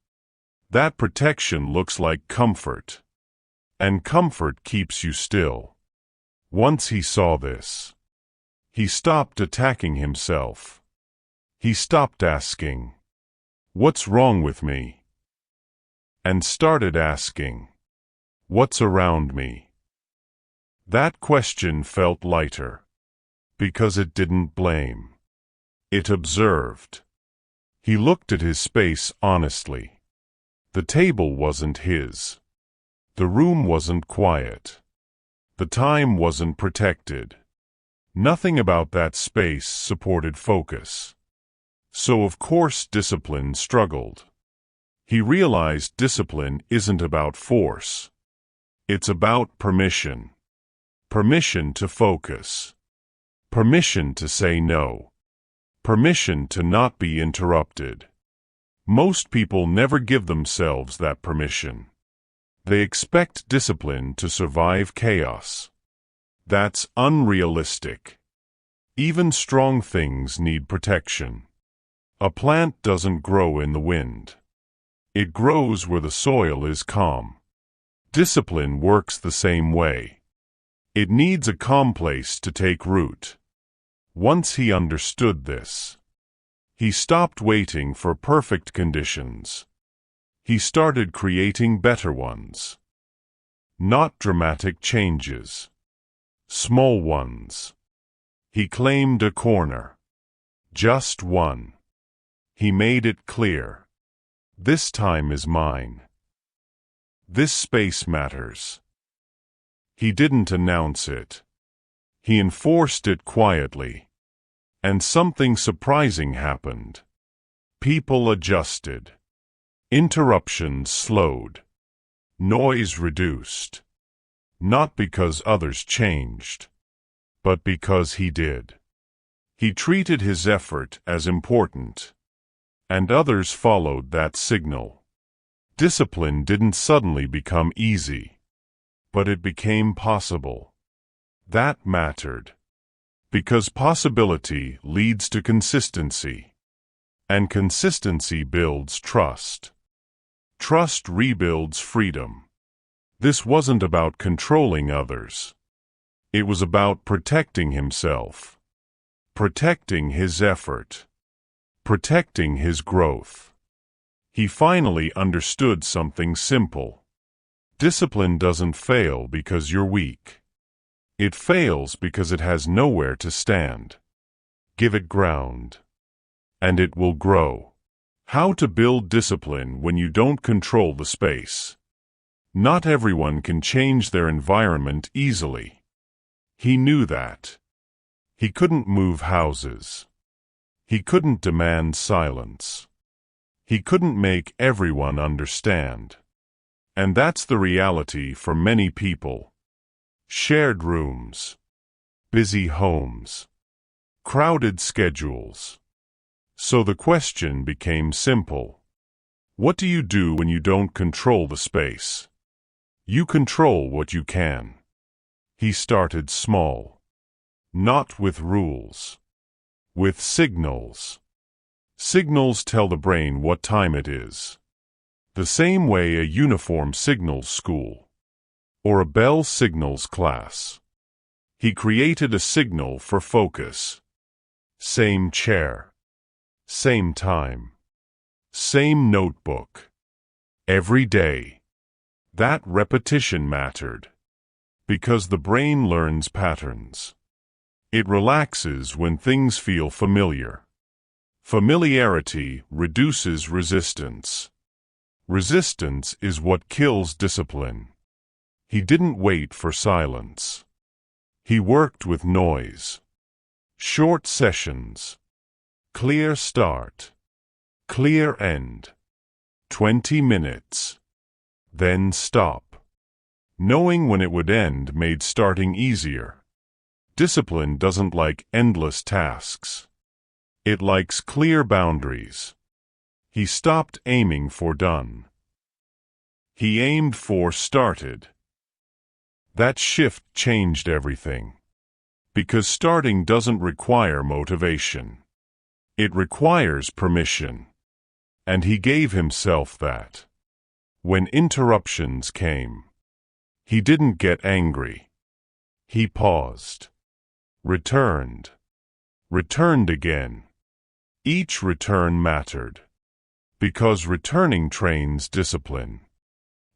That protection looks like comfort. And comfort keeps you still. Once he saw this, he stopped attacking himself. He stopped asking, "What's wrong with me?" and started asking, "What's around me?" That question felt lighter, because it didn't blame. It observed. He looked at his space honestly. The table wasn't his. The room wasn't quiet. The time wasn't protected. Nothing about that space supported focus. So of course discipline struggled. He realized discipline isn't about force. It's about permission. Permission to focus. Permission to say no. Permission to not be interrupted. Most people never give themselves that permission. They expect discipline to survive chaos. That's unrealistic. Even strong things need protection. A plant doesn't grow in the wind. It grows where the soil is calm. Discipline works the same way. It needs a calm place to take root. Once he understood this, he stopped waiting for perfect conditions. He started creating better ones. Not dramatic changes. Small ones. He claimed a corner. Just one. He made it clear. This time is mine. This space matters. He didn't announce it. He enforced it quietly. And something surprising happened. People adjusted. Interruptions slowed. Noise reduced. Not because others changed, but because he did. He treated his effort as important. And others followed that signal. Discipline didn't suddenly become easy, but it became possible. That mattered. Because possibility leads to consistency. And consistency builds trust. Trust rebuilds freedom. This wasn't about controlling others. It was about protecting himself. Protecting his effort. Protecting his growth. He finally understood something simple. Discipline doesn't fail because you're weak. It fails because it has nowhere to stand. Give it ground, and it will grow. How to build discipline when you don't control the space. Not everyone can change their environment easily. He knew that. He couldn't move houses. He couldn't demand silence. He couldn't make everyone understand. And that's the reality for many people. Shared rooms. Busy homes. Crowded schedules. So the question became simple. What do you do when you don't control the space? You control what you can. He started small. Not with rules. With signals. Signals tell the brain what time it is. The same way a uniform signals school. Or a bell signals class. He created a signal for focus. Same chair. Same time. Same notebook. Every day. That repetition mattered. Because the brain learns patterns. It relaxes when things feel familiar. Familiarity reduces resistance. Resistance is what kills discipline. He didn't wait for silence. He worked with noise. Short sessions. Clear start. Clear end. 20 minutes. Then stop. Knowing when it would end made starting easier. Discipline doesn't like endless tasks. It likes clear boundaries. He stopped aiming for done. He aimed for started. That shift changed everything. Because starting doesn't require motivation. It requires permission. And he gave himself that. When interruptions came, he didn't get angry. He paused. Returned. Returned again. Each return mattered. Because returning trains discipline.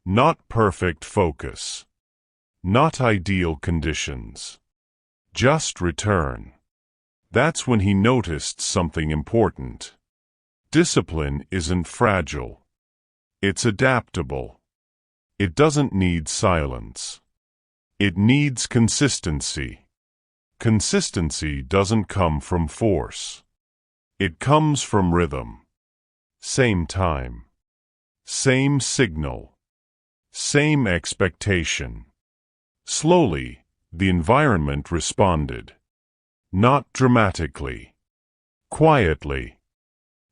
Not perfect focus. Not ideal conditions. Just return. That's when he noticed something important. Discipline isn't fragile. It's adaptable. It doesn't need silence. It needs consistency. Consistency doesn't come from force. It comes from rhythm. Same time. Same signal. Same expectation. Slowly, the environment responded. Not dramatically. Quietly.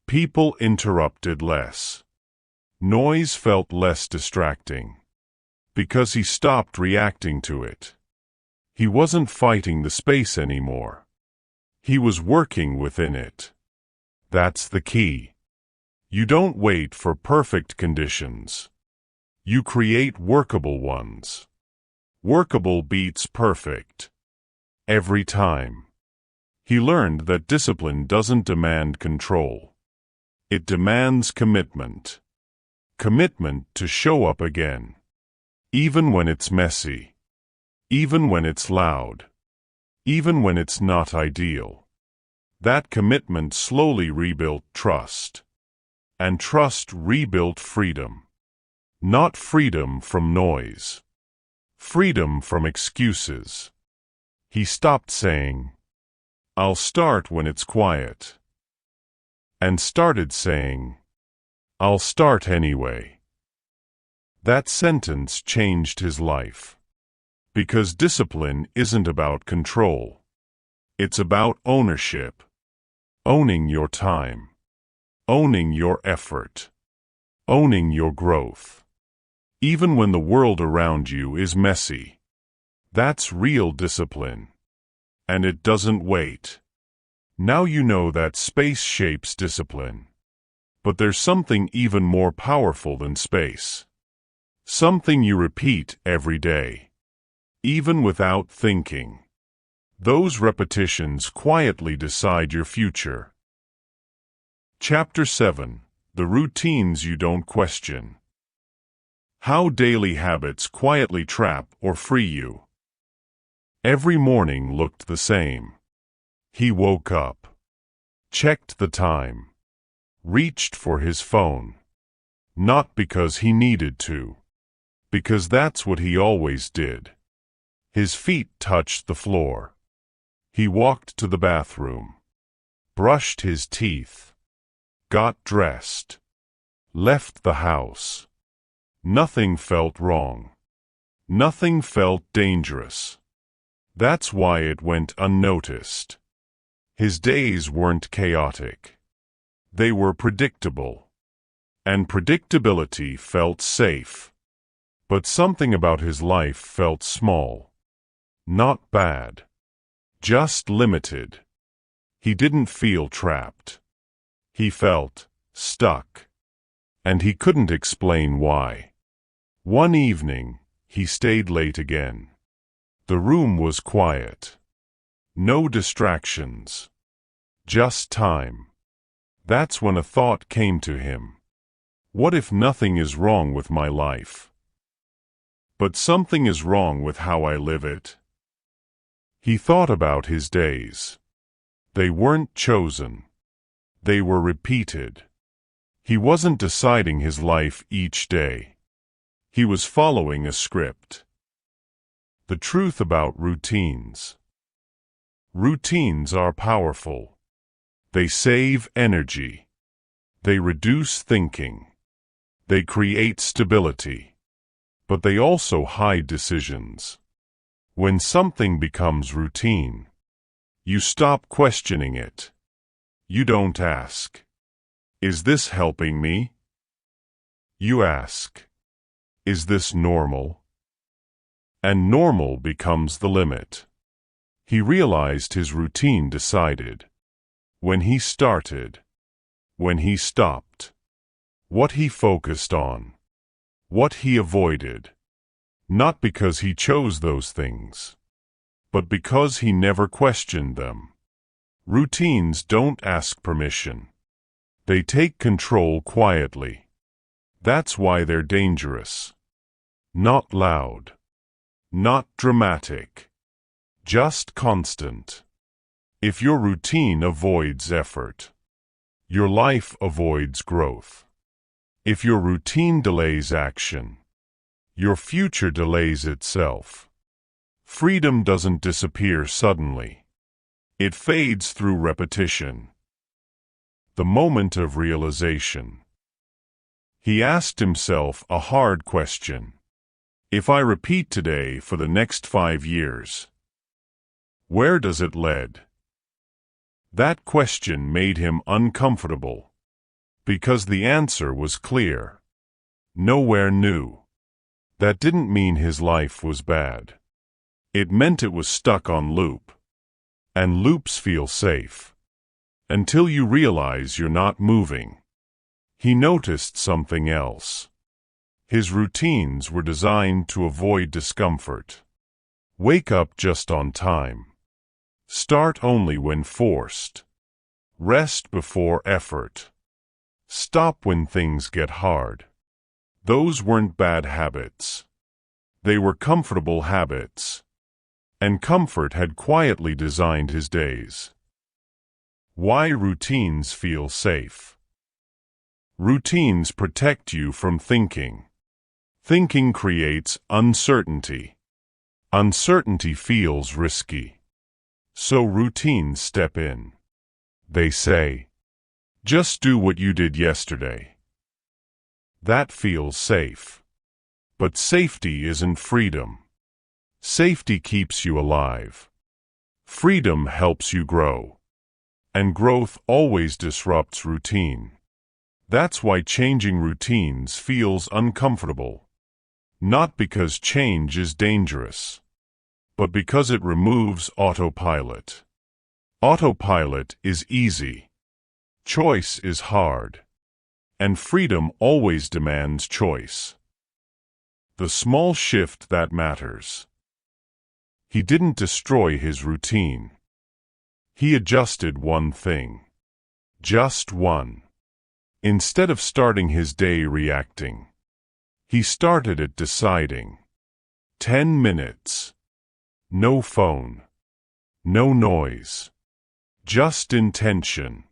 People interrupted less. Noise felt less distracting. Because he stopped reacting to it. He wasn't fighting the space anymore. He was working within it. That's the key. You don't wait for perfect conditions. You create workable ones. Workable beats perfect. Every time. He learned that discipline doesn't demand control. It demands commitment. Commitment to show up again. Even when it's messy. Even when it's loud. Even when it's not ideal. That commitment slowly rebuilt trust. And trust rebuilt freedom. Not freedom from noise. Freedom from excuses. He stopped saying, "I'll start when it's quiet." And started saying, "I'll start anyway." That sentence changed his life. Because discipline isn't about control. It's about ownership. Owning your time. Owning your effort. Owning your growth. Even when the world around you is messy. That's real discipline. And it doesn't wait. Now you know that space shapes discipline. But there's something even more powerful than space. Something you repeat every day. Even without thinking. Those repetitions quietly decide your future. Chapter 7. The Routines You Don't Question. How daily habits quietly trap or free you. Every morning looked the same. He woke up. Checked the time. Reached for his phone. Not because he needed to. Because that's what he always did. His feet touched the floor. He walked to the bathroom. Brushed his teeth. Got dressed. Left the house. Nothing felt wrong. Nothing felt dangerous. That's why it went unnoticed. His days weren't chaotic. They were predictable, and predictability felt safe. But something about his life felt small. Not bad. Just limited. He didn't feel trapped. He felt stuck. And he couldn't explain why. One evening, he stayed late again. The room was quiet. No distractions. Just time. That's when a thought came to him. What if nothing is wrong with my life? But something is wrong with how I live it. He thought about his days. They weren't chosen. They were repeated. He wasn't deciding his life each day. He was following a script. The truth about routines. Routines are powerful. They save energy. They reduce thinking. They create stability. But they also hide decisions. When something becomes routine, you stop questioning it. You don't ask, "Is this helping me?" You ask, "Is this normal?" And normal becomes the limit. He realized his routine decided when he started, when he stopped, what he focused on, what he avoided, not because he chose those things, but because he never questioned them. Routines don't ask permission. They take control quietly. That's why they're dangerous. Not loud. Not dramatic. Just constant. If your routine avoids effort, your life avoids growth. If your routine delays action, your future delays itself. Freedom doesn't disappear suddenly. It fades through repetition. The moment of realization. He asked himself a hard question. If I repeat today for the next 5 years, where does it lead? That question made him uncomfortable, because the answer was clear. Nowhere new. That didn't mean his life was bad. It meant it was stuck on loop. And loops feel safe. Until you realize you're not moving. He noticed something else. His routines were designed to avoid discomfort. Wake up just on time. Start only when forced. Rest before effort. Stop when things get hard. Those weren't bad habits. They were comfortable habits. And comfort had quietly designed his days. Why routines feel safe. Routines protect you from thinking. Thinking creates uncertainty. Uncertainty feels risky. So routines step in. They say, "Just do what you did yesterday." That feels safe. But safety isn't freedom. Safety keeps you alive. Freedom helps you grow. And growth always disrupts routine. That's why changing routines feels uncomfortable. Not because change is dangerous, but because it removes autopilot. Autopilot is easy. Choice is hard. And freedom always demands choice. The small shift that matters. He didn't destroy his routine. He adjusted one thing. Just one. Instead of starting his day reacting, he started it deciding. 10 minutes. No phone. No noise. Just intention.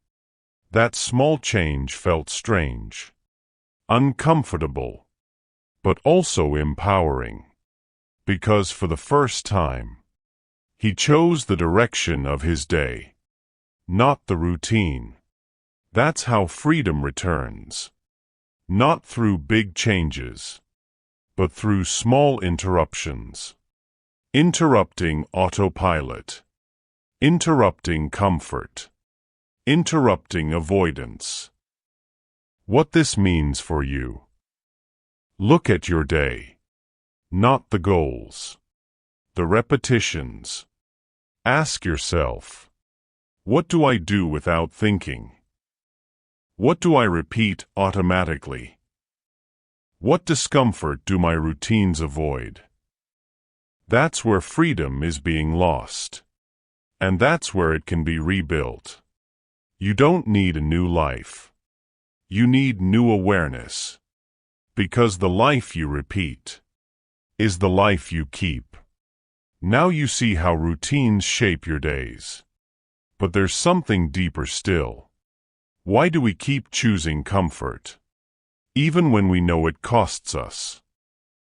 That small change felt strange. Uncomfortable. But also empowering. Because for the first time, he chose the direction of his day, not the routine. That's how freedom returns. Not through big changes, but through small interruptions. Interrupting autopilot. Interrupting comfort. Interrupting avoidance. What this means for you. Look at your day. Not the goals. The repetitions. Ask yourself, what do I do without thinking? What do I repeat automatically? What discomfort do my routines avoid? That's where freedom is being lost. And that's where it can be rebuilt. You don't need a new life. You need new awareness. Because the life you repeat is the life you keep. Now you see how routines shape your days. But there's something deeper still. Why do we keep choosing comfort, even when we know it costs us?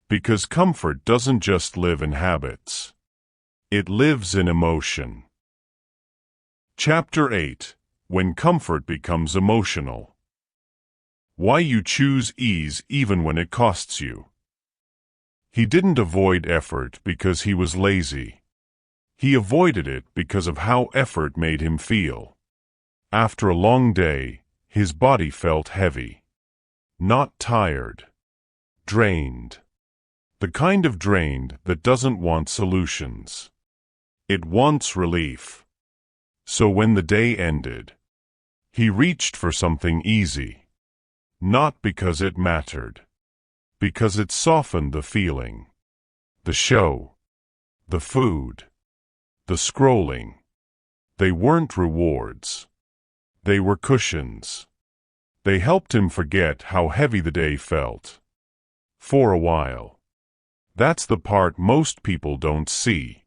Because comfort doesn't just live in habits. It lives in emotion. Chapter 8. When comfort becomes emotional. Why you choose ease even when it costs you. He didn't avoid effort because he was lazy. He avoided it because of how effort made him feel. After a long day, his body felt heavy. Not tired. Drained. The kind of drained that doesn't want solutions. It wants relief. So when the day ended, he reached for something easy. Not because it mattered. Because it softened the feeling. The show. The food. The scrolling. They weren't rewards. They were cushions. They helped him forget how heavy the day felt. For a while. That's the part most people don't see.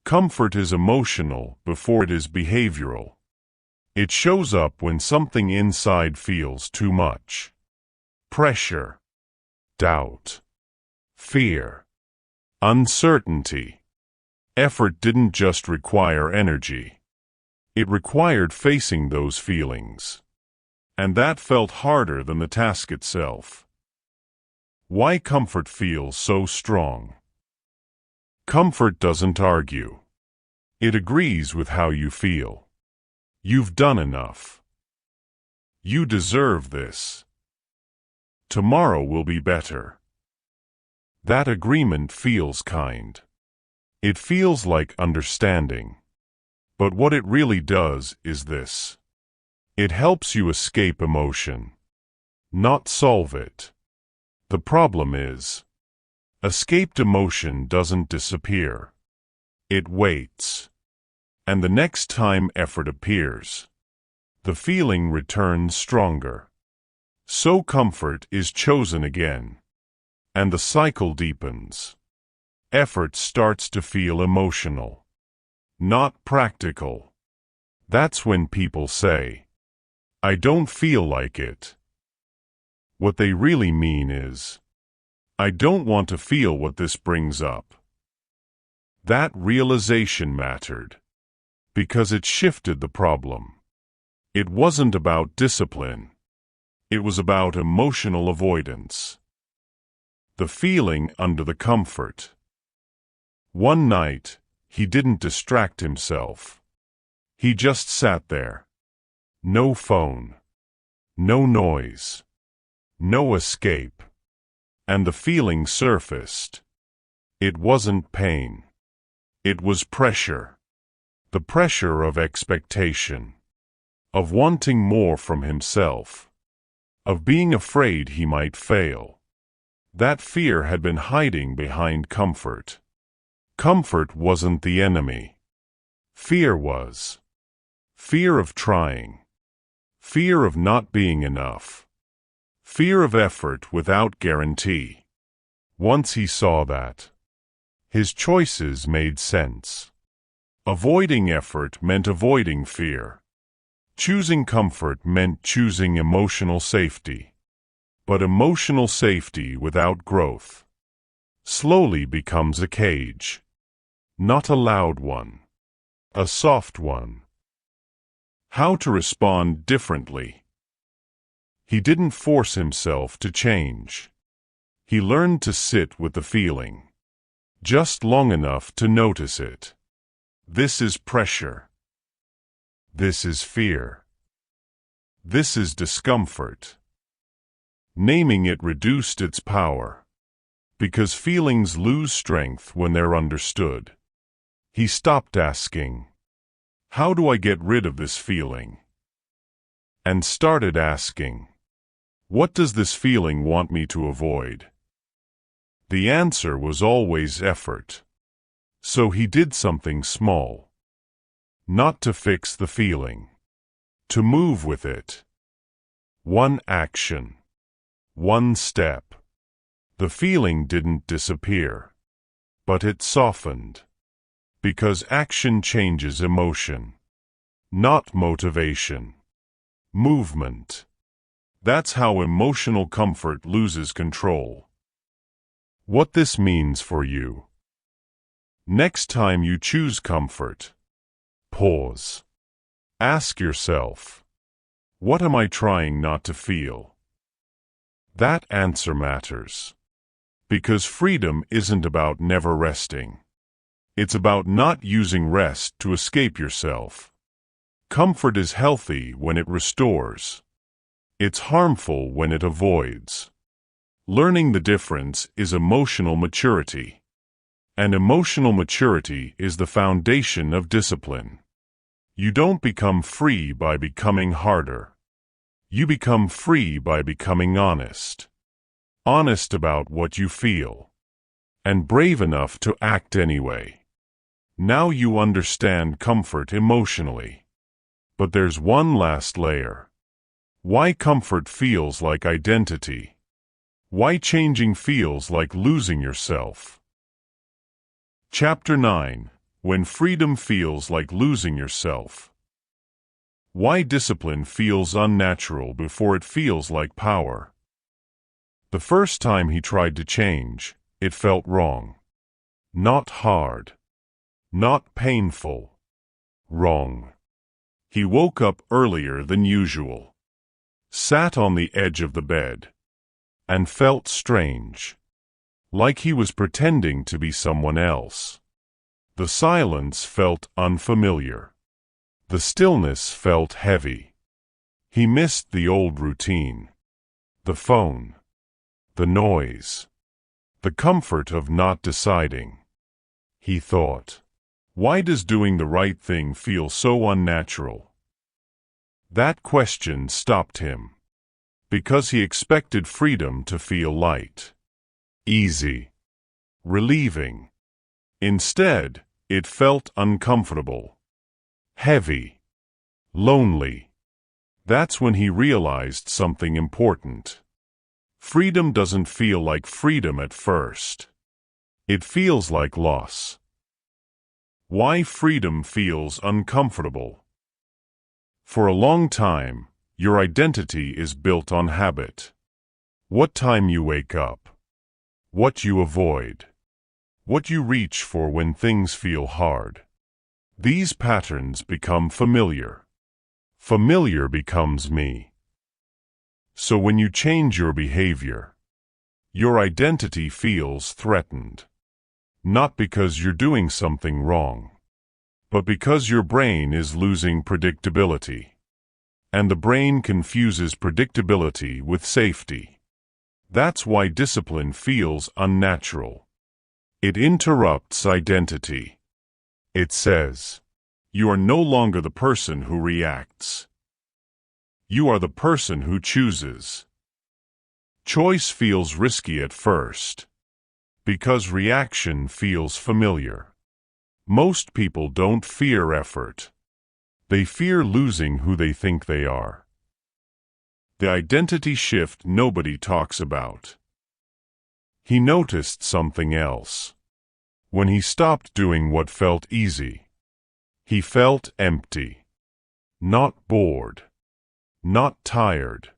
Comfort is emotional before it is behavioral. It shows up when something inside feels too much. Pressure. Doubt. Fear. Uncertainty. Effort didn't just require energy. It required facing those feelings. And that felt harder than the task itself. Why comfort feels so strong? Comfort doesn't argue. It agrees with how you feel. You've done enough. You deserve this. Tomorrow will be better. That agreement feels kind. It feels like understanding. But what it really does is this. It helps you escape emotion, not solve it. The problem is, escaped emotion doesn't disappear. It waits. And the next time effort appears, the feeling returns stronger. So comfort is chosen again. And the cycle deepens. Effort starts to feel emotional, not practical. That's when people say, I don't feel like it. What they really mean is, I don't want to feel what this brings up. That realization mattered, because it shifted the problem. It wasn't about discipline. It was about emotional avoidance. The feeling under the comfort. One night, he didn't distract himself. He just sat there. No phone. No noise. No escape. And the feeling surfaced. It wasn't pain. It was pressure. The pressure of expectation. Of wanting more from himself. Of being afraid he might fail. That fear had been hiding behind comfort. Comfort wasn't the enemy. Fear was. Fear of trying. Fear of not being enough. Fear of effort without guarantee. Once he saw that, his choices made sense. Avoiding effort meant avoiding fear. Choosing comfort meant choosing emotional safety. But emotional safety without growth slowly becomes a cage. Not a loud one. A soft one. How to respond differently. He didn't force himself to change. He learned to sit with the feeling. Just long enough to notice it. This is pressure. This is fear. This is discomfort. Naming it reduced its power, because feelings lose strength when they're understood. He stopped asking, "How do I get rid of this feeling?" and started asking, "What does this feeling want me to avoid?" The answer was always effort. So he did something small. Not to fix the feeling, to move with it. One action, one step. The feeling didn't disappear, but it softened. Because action changes emotion, not motivation. Movement. That's how emotional comfort loses control. What this means for you. Next time you choose comfort, pause. Ask yourself, what am I trying not to feel? That answer matters. Because freedom isn't about never resting. It's about not using rest to escape yourself. Comfort is healthy when it restores. It's harmful when it avoids. Learning the difference is emotional maturity. And emotional maturity is the foundation of discipline. You don't become free by becoming harder. You become free by becoming honest. Honest about what you feel. And brave enough to act anyway. Now you understand comfort emotionally. But there's one last layer. Why comfort feels like identity. Why changing feels like losing yourself. Chapter 9. When freedom feels like losing yourself. Why discipline feels unnatural before it feels like power. The first time he tried to change, it felt wrong. Not hard. Not painful. Wrong. He woke up earlier than usual. Sat on the edge of the bed. And felt strange. Like he was pretending to be someone else. The silence felt unfamiliar. The stillness felt heavy. He missed the old routine. The phone. The noise. The comfort of not deciding. He thought, why does doing the right thing feel so unnatural? That question stopped him. Because he expected freedom to feel light. Easy. Relieving. Instead, it felt uncomfortable. Heavy. Lonely. That's when he realized something important. Freedom doesn't feel like freedom at first. It feels like loss. Why freedom feels uncomfortable. For a long time, your identity is built on habit. What time you wake up. What you avoid. What you reach for when things feel hard. These patterns become familiar. Familiar becomes me. So when you change your behavior, your identity feels threatened. Not because you're doing something wrong, but because your brain is losing predictability. And the brain confuses predictability with safety. That's why discipline feels unnatural. It interrupts identity. It says, you are no longer the person who reacts. You are the person who chooses. Choice feels risky at first. Because reaction feels familiar. Most people don't fear effort. They fear losing who they think they are. The identity shift nobody talks about. He noticed something else. When he stopped doing what felt easy, he felt empty. Not bored. Not tired.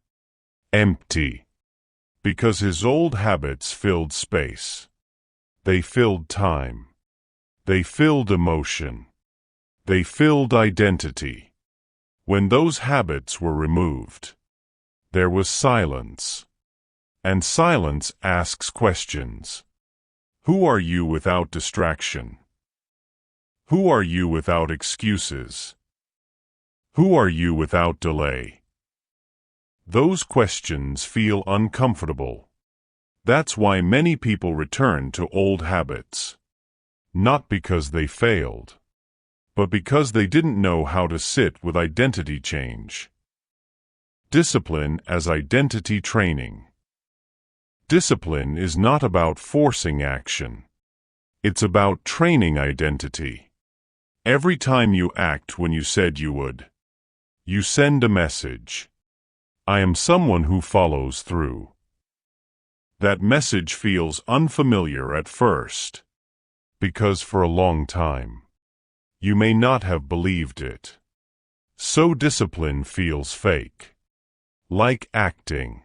Empty. Because his old habits filled space. They filled time. They filled emotion. They filled identity. When those habits were removed, there was silence. And silence asks questions. Who are you without distraction? Who are you without excuses? Who are you without delay? Those questions feel uncomfortable. That's why many people return to old habits. Not because they failed, but because they didn't know how to sit with identity change. Discipline as identity training. Discipline is not about forcing action. It's about training identity. Every time you act when you said you would, you send a message. I am someone who follows through. That message feels unfamiliar at first, because for a long time, you may not have believed it. So discipline feels fake. Like acting.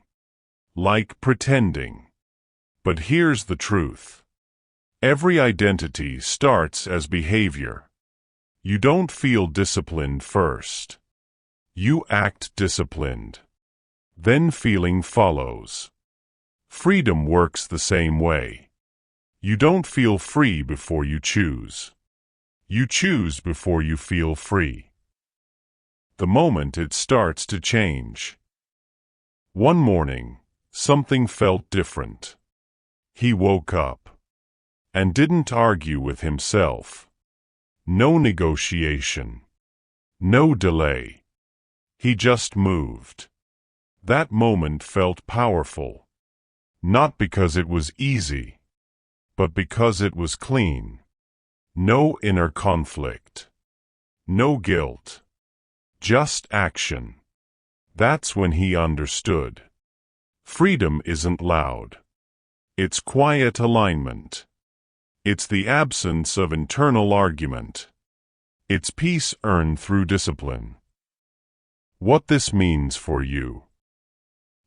Like pretending. But here's the truth. Every identity starts as behavior. You don't feel disciplined first. You act disciplined. Then feeling follows. Freedom works the same way. You don't feel free before you choose. You choose before you feel free. The moment it starts to change. One morning, something felt different. He woke up and didn't argue with himself. No negotiation. No delay. He just moved. That moment felt powerful. Not because it was easy, but because it was clean. No inner conflict. No guilt. Just action. That's when he understood. Freedom isn't loud. It's quiet alignment. It's the absence of internal argument. It's peace earned through discipline. What this means for you.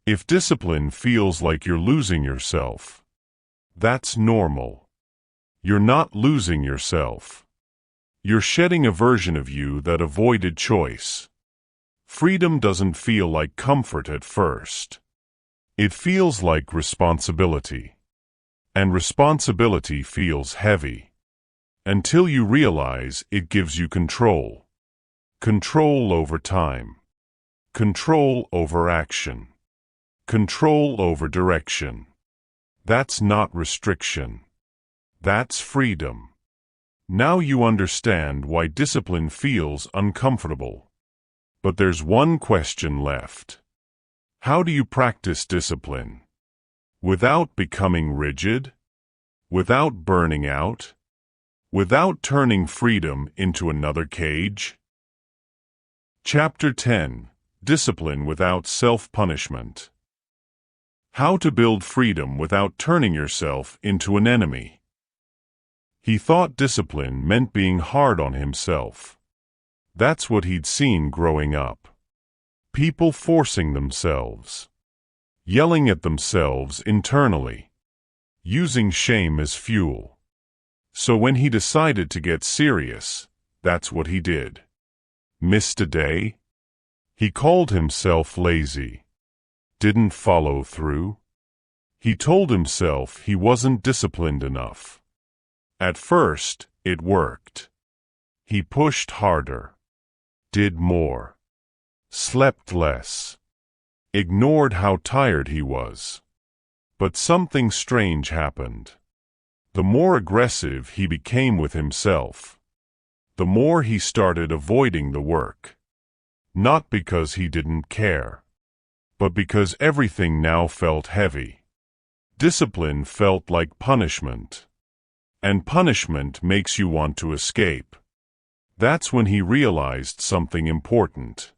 If discipline feels like you're losing yourself, that's normal. You're not losing yourself. You're shedding a version of you that avoided choice. Freedom doesn't feel like comfort at first. It feels like responsibility. And responsibility feels heavy. Until you realize it gives you control. Control over time. Control over action. Control over direction. That's not restriction. That's freedom. Now you understand why discipline feels uncomfortable. But there's one question left. How do you practice discipline? Without becoming rigid? Without burning out? Without turning freedom into another cage? Chapter 10. Discipline without self-punishment. How to build freedom without turning yourself into an enemy. He thought discipline meant being hard on himself. That's what he'd seen growing up. People forcing themselves. Yelling at themselves internally. Using shame as fuel. So when he decided to get serious, that's what he did. Missed a day? He called himself lazy. Didn't follow through. He told himself he wasn't disciplined enough. At first, it worked. He pushed harder. Did more. Slept less. Ignored how tired he was. But something strange happened. The more aggressive he became with himself, the more he started avoiding the work. Not because he didn't care, but because everything now felt heavy. Discipline felt like punishment. And punishment makes you want to escape. That's when he realized something important.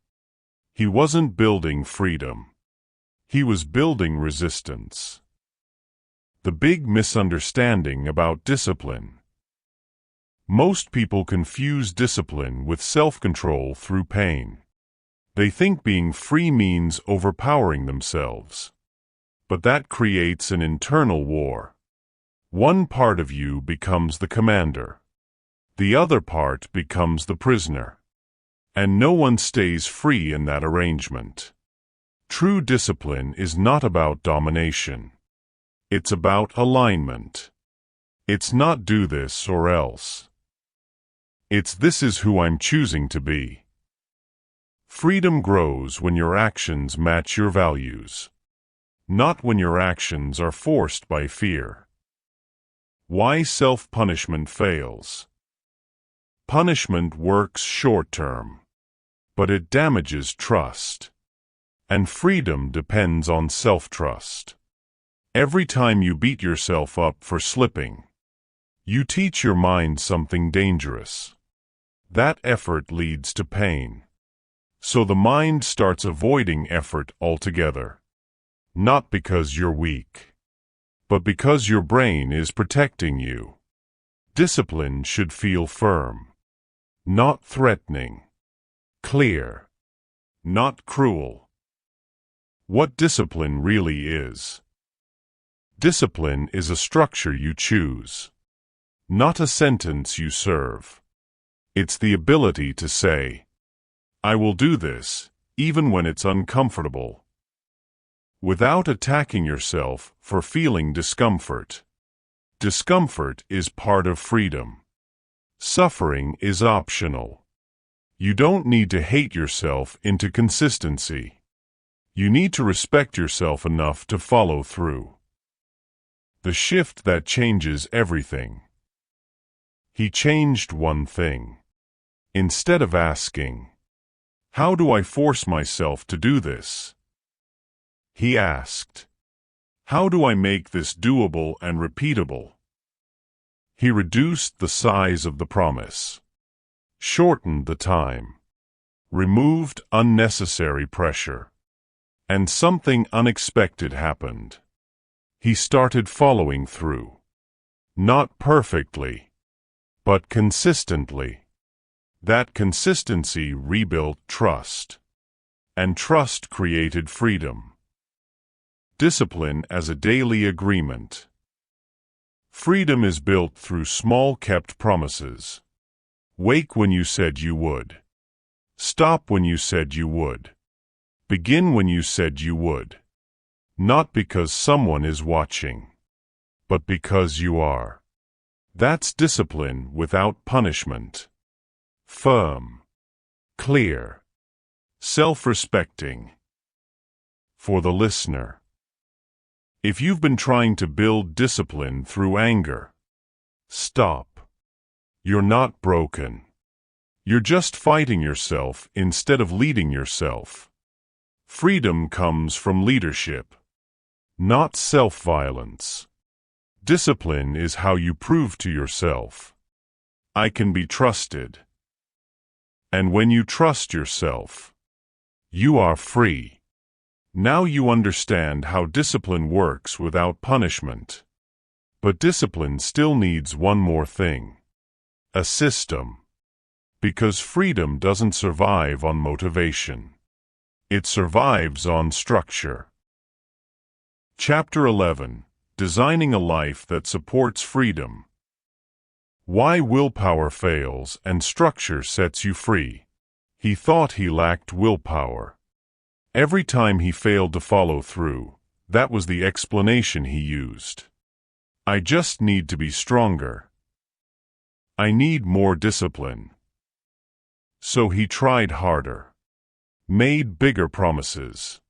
He wasn't building freedom. He was building resistance. The big misunderstanding about discipline. Most people confuse discipline with self-control through pain. They think being free means overpowering themselves. But that creates an internal war. One part of you becomes the commander. The other part becomes the prisoner. And no one stays free in that arrangement. True discipline is not about domination. It's about alignment. It's not do this or else. It's this is who I'm choosing to be. Freedom grows when your actions match your values, not when your actions are forced by fear. Why self-punishment fails. Punishment works short-term, but it damages trust. And freedom depends on self-trust. Every time you beat yourself up for slipping, you teach your mind something dangerous. That effort leads to pain. So the mind starts avoiding effort altogether. Not because you're weak, but because your brain is protecting you. Discipline should feel firm, not threatening. Clear, not cruel. What discipline really is. Discipline is a structure you choose, not a sentence you serve. It's the ability to say, I will do this, even when it's uncomfortable, without attacking yourself for feeling discomfort. Discomfort is part of freedom. Suffering is optional. You don't need to hate yourself into consistency. You need to respect yourself enough to follow through. The shift that changes everything. He changed one thing. Instead of asking, how do I force myself to do this? He asked, how do I make this doable and repeatable? He reduced the size of the promise, shortened the time, removed unnecessary pressure, and something unexpected happened. He started following through. Not perfectly, but consistently. That consistency rebuilt trust, and trust created freedom. Discipline as a daily agreement. Freedom is built through small kept promises. Wake when you said you would. Stop when you said you would. Begin when you said you would. Not because someone is watching, but because you are. That's discipline without punishment. Firm, clear, self-respecting. For the listener, if you've been trying to build discipline through anger, stop. You're not broken. You're just fighting yourself instead of leading yourself. Freedom comes from leadership, not self-violence. Discipline is how you prove to yourself, I can be trusted. And when you trust yourself, you are free. Now you understand how discipline works without punishment. But discipline still needs one more thing. A system. Because freedom doesn't survive on motivation. It survives on structure. Chapter 11. Designing a life that supports freedom. Why willpower fails and structure sets you free. He thought he lacked willpower. Every time he failed to follow through, that was the explanation he used. I just need to be stronger. I need more discipline. So he tried harder, made bigger promises,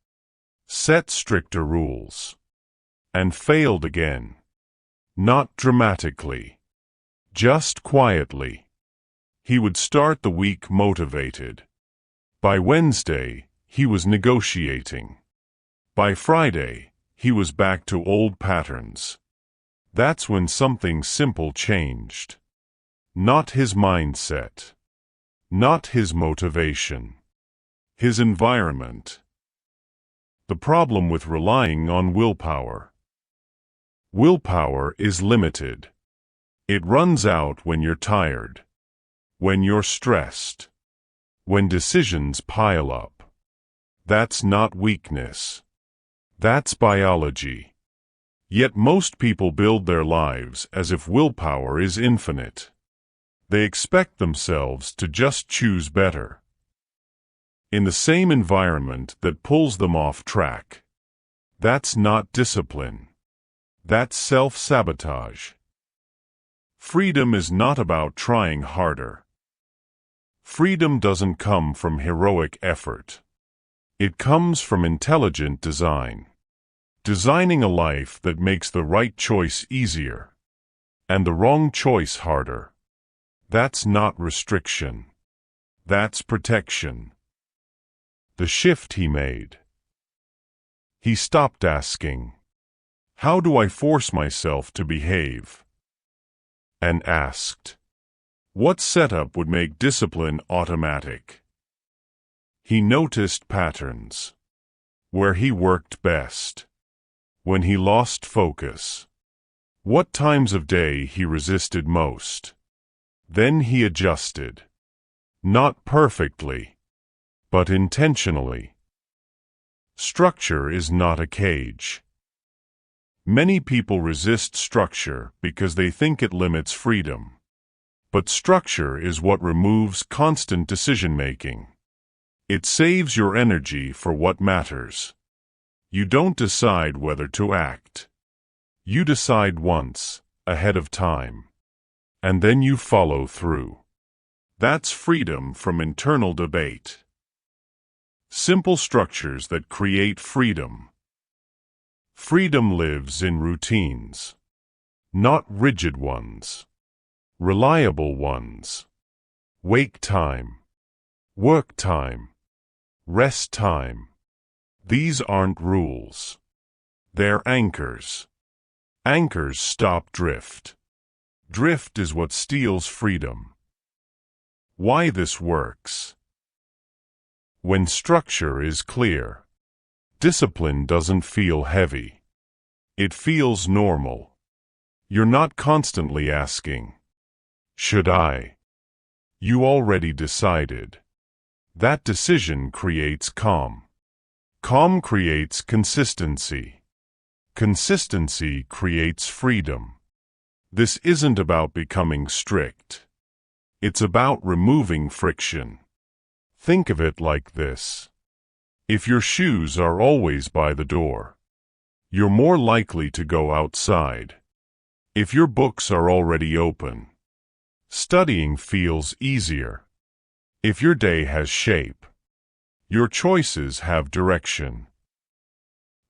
set stricter rules, and failed again. Not dramatically, just quietly. He would start the week motivated. By Wednesday, he was negotiating. By Friday, he was back to old patterns. That's when something simple changed. Not his mindset. Not his motivation. His environment. The problem with relying on willpower. Willpower is limited. It runs out when you're tired, when you're stressed, when decisions pile up. That's not weakness. That's biology. Yet most people build their lives as if willpower is infinite. They expect themselves to just choose better. In the same environment that pulls them off track. That's not discipline. That's self-sabotage. Freedom is not about trying harder. Freedom doesn't come from heroic effort. It comes from intelligent design. Designing a life that makes the right choice easier and the wrong choice harder. That's not restriction. That's protection. The shift he made. He stopped asking, "How do I force myself to behave?" and asked, "What setup would make discipline automatic?" He noticed patterns. Where he worked best. When he lost focus. What times of day he resisted most. Then he adjusted. Not perfectly, but intentionally. Structure is not a cage. Many people resist structure because they think it limits freedom. But structure is what removes constant decision-making. It saves your energy for what matters. You don't decide whether to act. You decide once, ahead of time. And then you follow through. That's freedom from internal debate. Simple structures that create freedom. Freedom lives in routines. Not rigid ones. Reliable ones. Wake time. Work time. Rest time. These aren't rules. They're anchors. Anchors stop drift. Drift is what steals freedom. Why this works? When structure is clear, discipline doesn't feel heavy. It feels normal. You're not constantly asking, "Should I?" You already decided. That decision creates calm. Calm creates consistency. Consistency creates freedom. This isn't about becoming strict. It's about removing friction. Think of it like this. If your shoes are always by the door, you're more likely to go outside. If your books are already open, studying feels easier. If your day has shape, your choices have direction.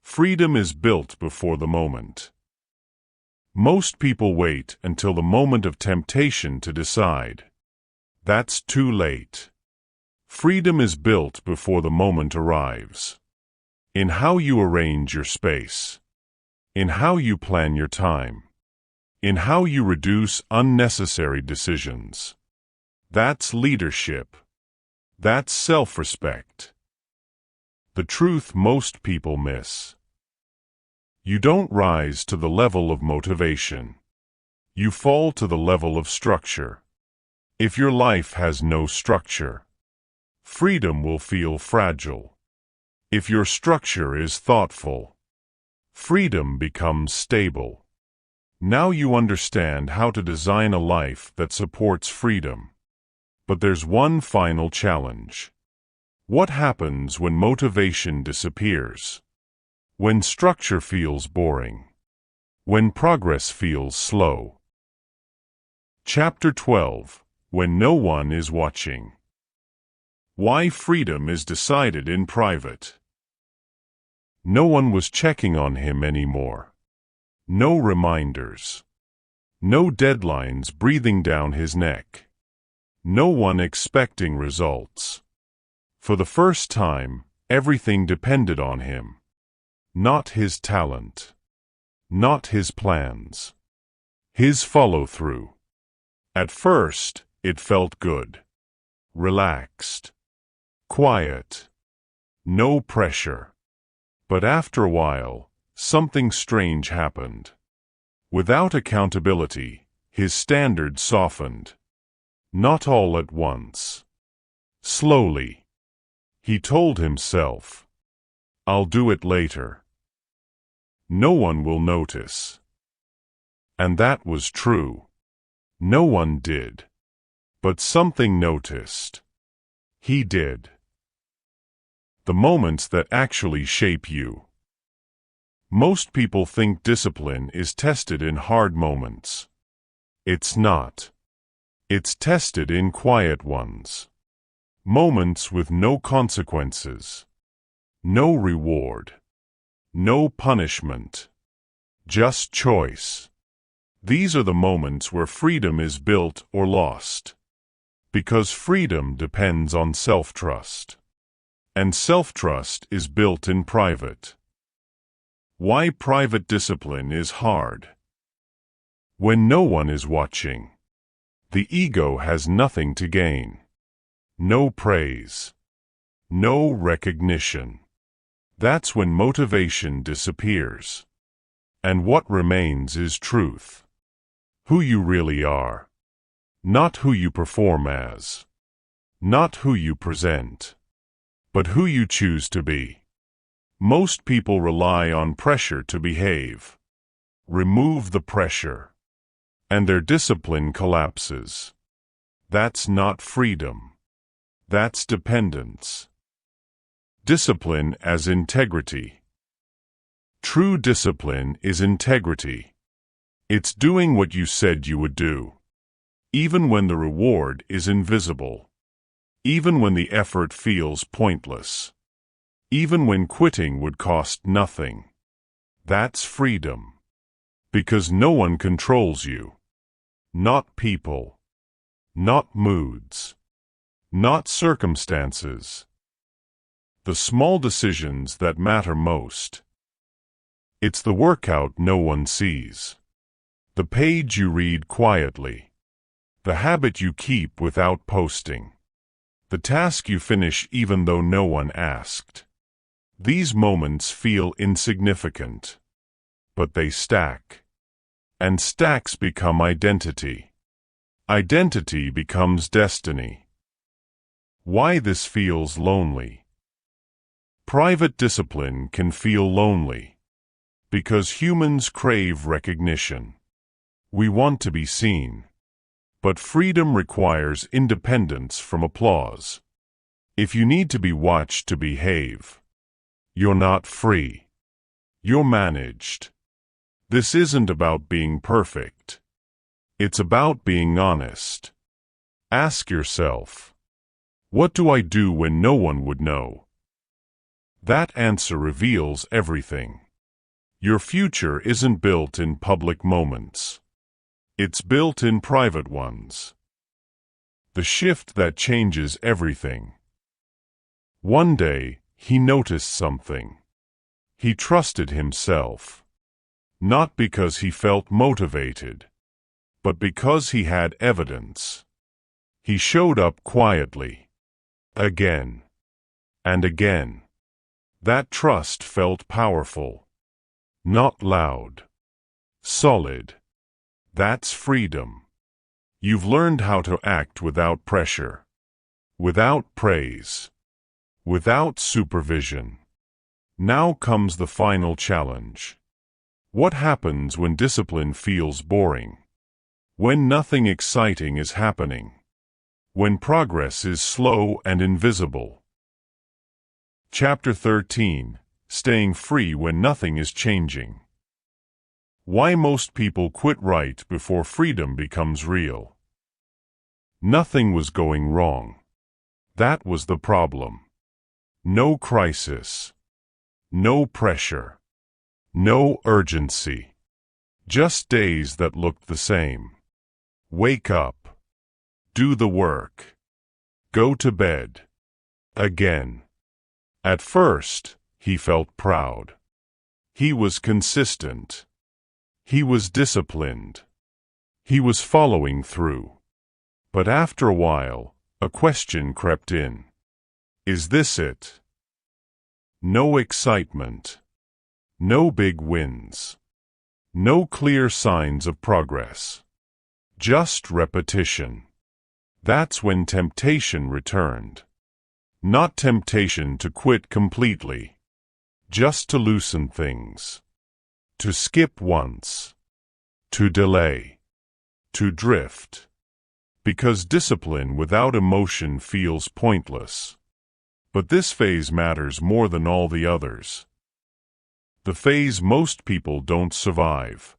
Freedom is built before the moment. Most people wait until the moment of temptation to decide. That's too late. Freedom is built before the moment arrives. In how you arrange your space. In how you plan your time. In how you reduce unnecessary decisions. That's leadership. That's self-respect. The truth most people miss. You don't rise to the level of motivation. You fall to the level of structure. If your life has no structure, freedom will feel fragile. If your structure is thoughtful, freedom becomes stable. Now you understand how to design a life that supports freedom. But there's one final challenge. What happens when motivation disappears? When structure feels boring? When progress feels slow? Chapter 12. When no one is watching. Why freedom is decided in private. No one was checking on him anymore. No reminders. No deadlines breathing down his neck. No one expecting results. For the first time, everything depended on him. Not his talent. Not his plans. His follow-through. At first, it felt good. Relaxed. Quiet. No pressure. But after a while, something strange happened. Without accountability, his standards softened. Not all at once. Slowly. He told himself, "I'll do it later. No one will notice." And that was true. No one did. But something noticed. He did. The moments that actually shape you. Most people think discipline is tested in hard moments. It's not. It's tested in quiet ones. Moments with no consequences, no reward, no punishment, just choice. These are the moments where freedom is built or lost. Because freedom depends on self-trust. And self-trust is built in private. Why private discipline is hard. When no one is watching, the ego has nothing to gain. No praise. No recognition. That's when motivation disappears. And what remains is truth. Who you really are. Not who you perform as. Not who you present. But who you choose to be. Most people rely on pressure to behave. Remove the pressure, and their discipline collapses. That's not freedom. That's dependence. Discipline as integrity. True discipline is integrity. It's doing what you said you would do, even when the reward is invisible, even when the effort feels pointless, even when quitting would cost nothing. That's freedom. Because no one controls you. Not people. Not moods. Not circumstances. The small decisions that matter most. It's the workout no one sees. The page you read quietly. The habit you keep without posting. The task you finish even though no one asked. These moments feel insignificant. But they stack. And stacks become identity. Identity becomes destiny. Why this feels lonely. Private discipline can feel lonely. Because humans crave recognition. We want to be seen. But freedom requires independence from applause. If you need to be watched to behave, you're not free. You're managed. This isn't about being perfect. It's about being honest. Ask yourself, what do I do when no one would know? That answer reveals everything. Your future isn't built in public moments. It's built in private ones. The shift that changes everything. One day, he noticed something. He trusted himself. Not because he felt motivated, but because he had evidence. He showed up quietly. Again. And again. That trust felt powerful. Not loud. Solid. That's freedom. You've learned how to act without pressure. Without praise. Without supervision. Now comes the final challenge. What happens when discipline feels boring? When nothing exciting is happening? When progress is slow and invisible? Chapter 13. Staying free when nothing is changing. Why most people quit right before freedom becomes real. Nothing was going wrong. That was the problem. No crisis. No pressure. No urgency. Just days that looked the same. Wake up. Do the work. Go to bed. Again. At first, he felt proud. He was consistent. He was disciplined. He was following through. But after a while, a question crept in. Is this it? No excitement. No big wins. No clear signs of progress. Just repetition. That's when temptation returned. Not temptation to quit completely. Just to loosen things. To skip once. To delay. To drift. Because discipline without emotion feels pointless. But this phase matters more than all the others. The phase most people don't survive.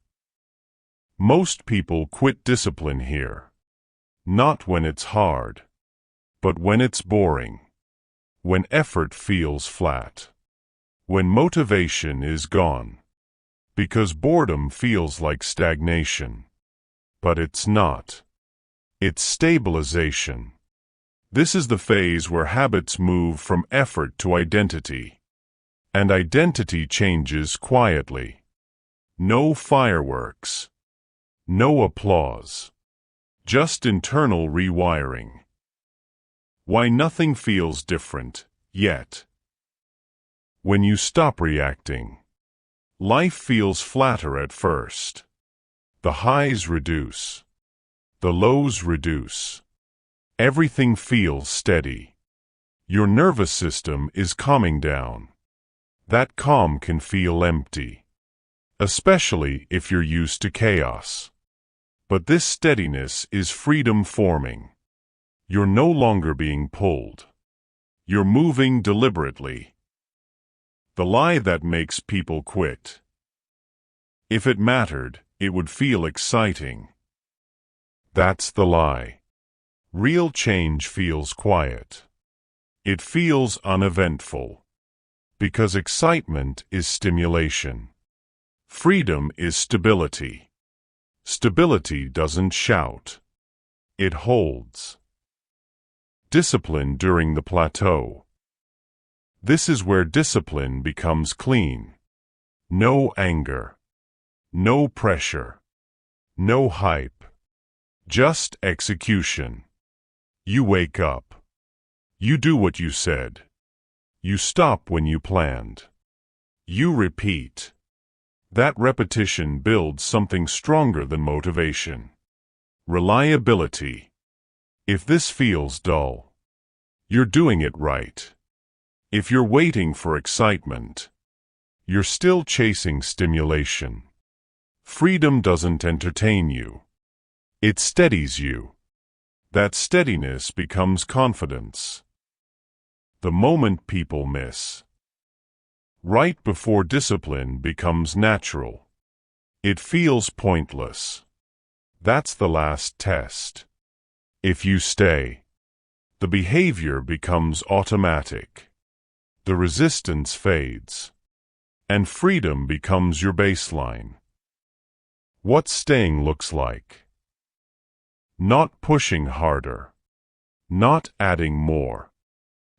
Most people quit discipline here. Not when it's hard. But when it's boring, when effort feels flat, when motivation is gone, because boredom feels like stagnation. But it's not. It's stabilization. This is the phase where habits move from effort to identity. And identity changes quietly. No fireworks. No applause. Just internal rewiring. Why nothing feels different, yet. When you stop reacting, life feels flatter at first. The highs reduce. The lows reduce. Everything feels steady. Your nervous system is calming down. That calm can feel empty, especially if you're used to chaos. But this steadiness is freedom forming. You're no longer being pulled. You're moving deliberately. The lie that makes people quit. If it mattered, it would feel exciting. That's the lie. Real change feels quiet. It feels uneventful. Because excitement is stimulation. Freedom is stability. Stability doesn't shout. It holds. Discipline during the plateau. This is where discipline becomes clean. No anger. No pressure. No hype. Just execution. You wake up. You do what you said. You stop when you planned. You repeat. That repetition builds something stronger than motivation. Reliability. If this feels dull, you're doing it right. If you're waiting for excitement, you're still chasing stimulation. Freedom doesn't entertain you. It steadies you. That steadiness becomes confidence. The moment people miss. Right before discipline becomes natural. It feels pointless. That's the last test. If you stay, the behavior becomes automatic. The resistance fades. And freedom becomes your baseline. What staying looks like. Not pushing harder. Not adding more.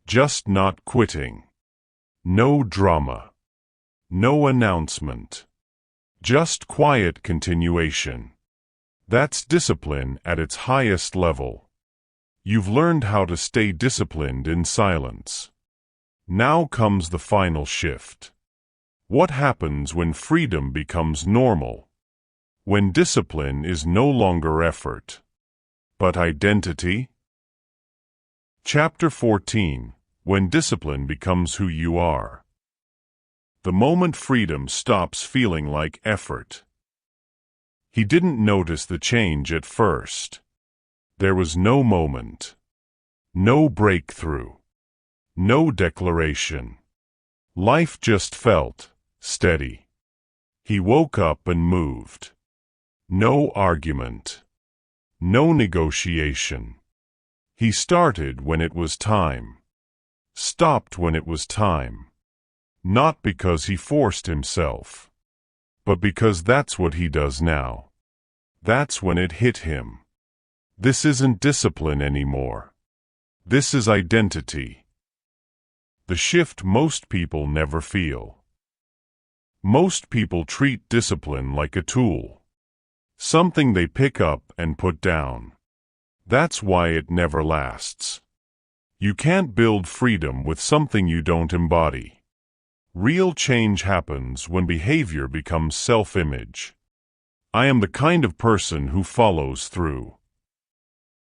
Just not quitting. No drama. No announcement. Just quiet continuation. That's discipline at its highest level. You've learned how to stay disciplined in silence. Now comes the final shift. What happens when freedom becomes normal? When discipline is no longer effort, but identity? Chapter 14. When discipline becomes who you are. The moment freedom stops feeling like effort. He didn't notice the change at first. There was no moment. No breakthrough. No declaration. Life just felt steady. He woke up and moved. No argument. No negotiation. He started when it was time. Stopped when it was time. Not because he forced himself, but because that's what he does now. That's when it hit him. This isn't discipline anymore. This is identity. The shift most people never feel. Most people treat discipline like a tool. Something they pick up and put down. That's why it never lasts. You can't build freedom with something you don't embody. Real change happens when behavior becomes self-image. I am the kind of person who follows through.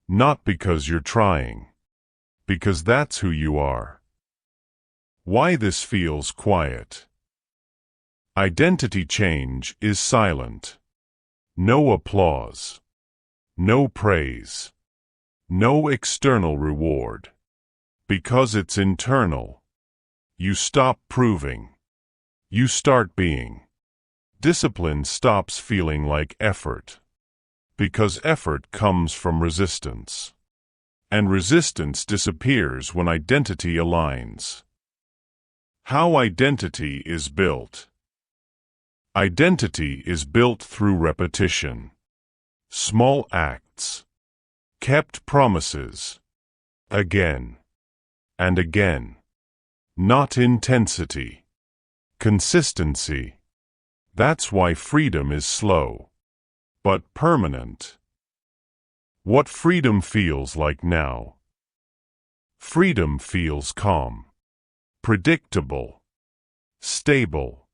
Not because you're trying. Because that's who you are. Why this feels quiet. Identity change is silent. No applause. No praise. No external reward. Because it's internal. You stop proving. You start being. Discipline stops feeling like effort. Because effort comes from resistance. and resistance disappears when identity aligns. How identity is built. Identity is built through repetition. Small acts. Kept promises. Again and again. Not intensity. Consistency. That's why freedom is slow, but permanent. What freedom feels like now. Freedom feels calm, predictable, stable.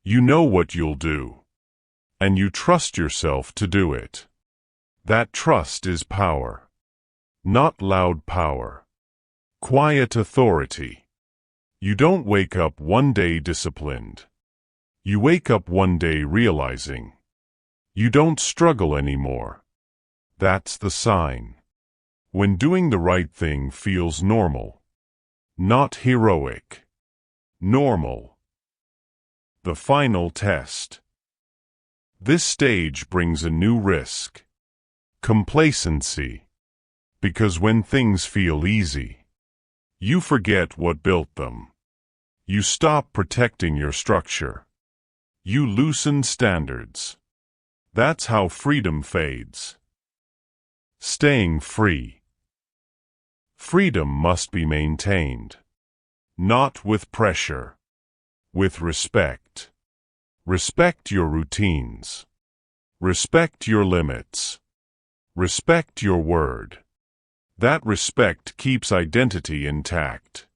You know what you'll do, and you trust yourself to do it. That trust is power. Not loud power. Quiet authority. You don't wake up one day disciplined. You wake up one day realizing you don't struggle anymore. That's the sign. When doing the right thing feels normal. Not heroic. Normal. The final test. This stage brings a new risk. Complacency. Because when things feel easy, you forget what built them. You stop protecting your structure. You loosen standards. That's how freedom fades. Staying free. Freedom must be maintained. Not with pressure. With respect. Respect your routines. Respect your limits. Respect your word. That respect keeps identity intact.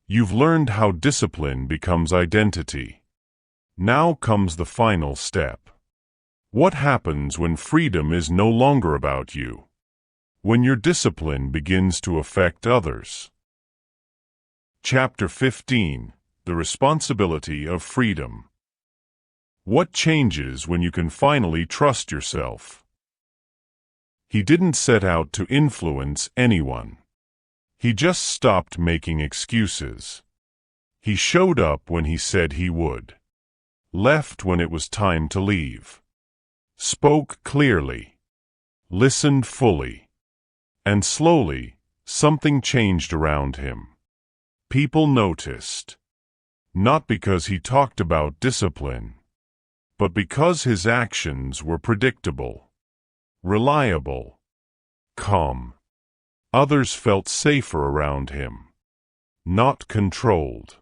You've learned how discipline becomes identity. Now comes the final step. What happens when freedom is no longer about you? When your discipline begins to affect others. Chapter 15. The Responsibility of Freedom. What changes when you can finally trust yourself? He didn't set out to influence anyone. He just stopped making excuses. He showed up when he said he would. Left when it was time to leave. Spoke clearly. Listened fully. And slowly, something changed around him. People noticed. Not because he talked about discipline, but because his actions were predictable, reliable, calm. Others felt safer around him. Not controlled.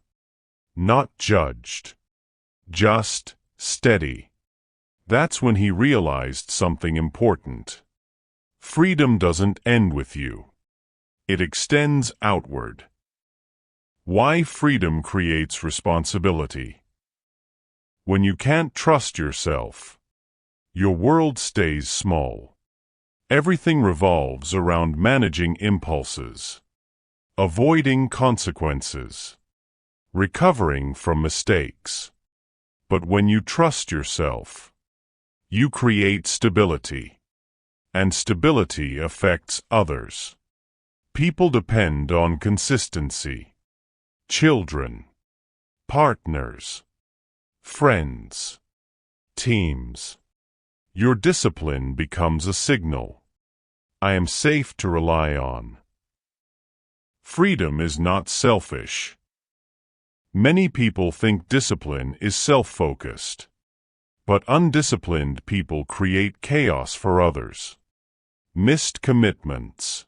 Not judged. Just steady. That's when he realized something important. Freedom doesn't end with you. It extends outward. Why freedom creates responsibility. When you can't trust yourself, your world stays small. Everything revolves around managing impulses, avoiding consequences, recovering from mistakes. But when you trust yourself, you create stability, and stability affects others. People depend on consistency. Children, partners, friends, teams. Your discipline becomes a signal. I am safe to rely on. Freedom is not selfish. Many people think discipline is self-focused. But undisciplined people create chaos for others. Missed commitments.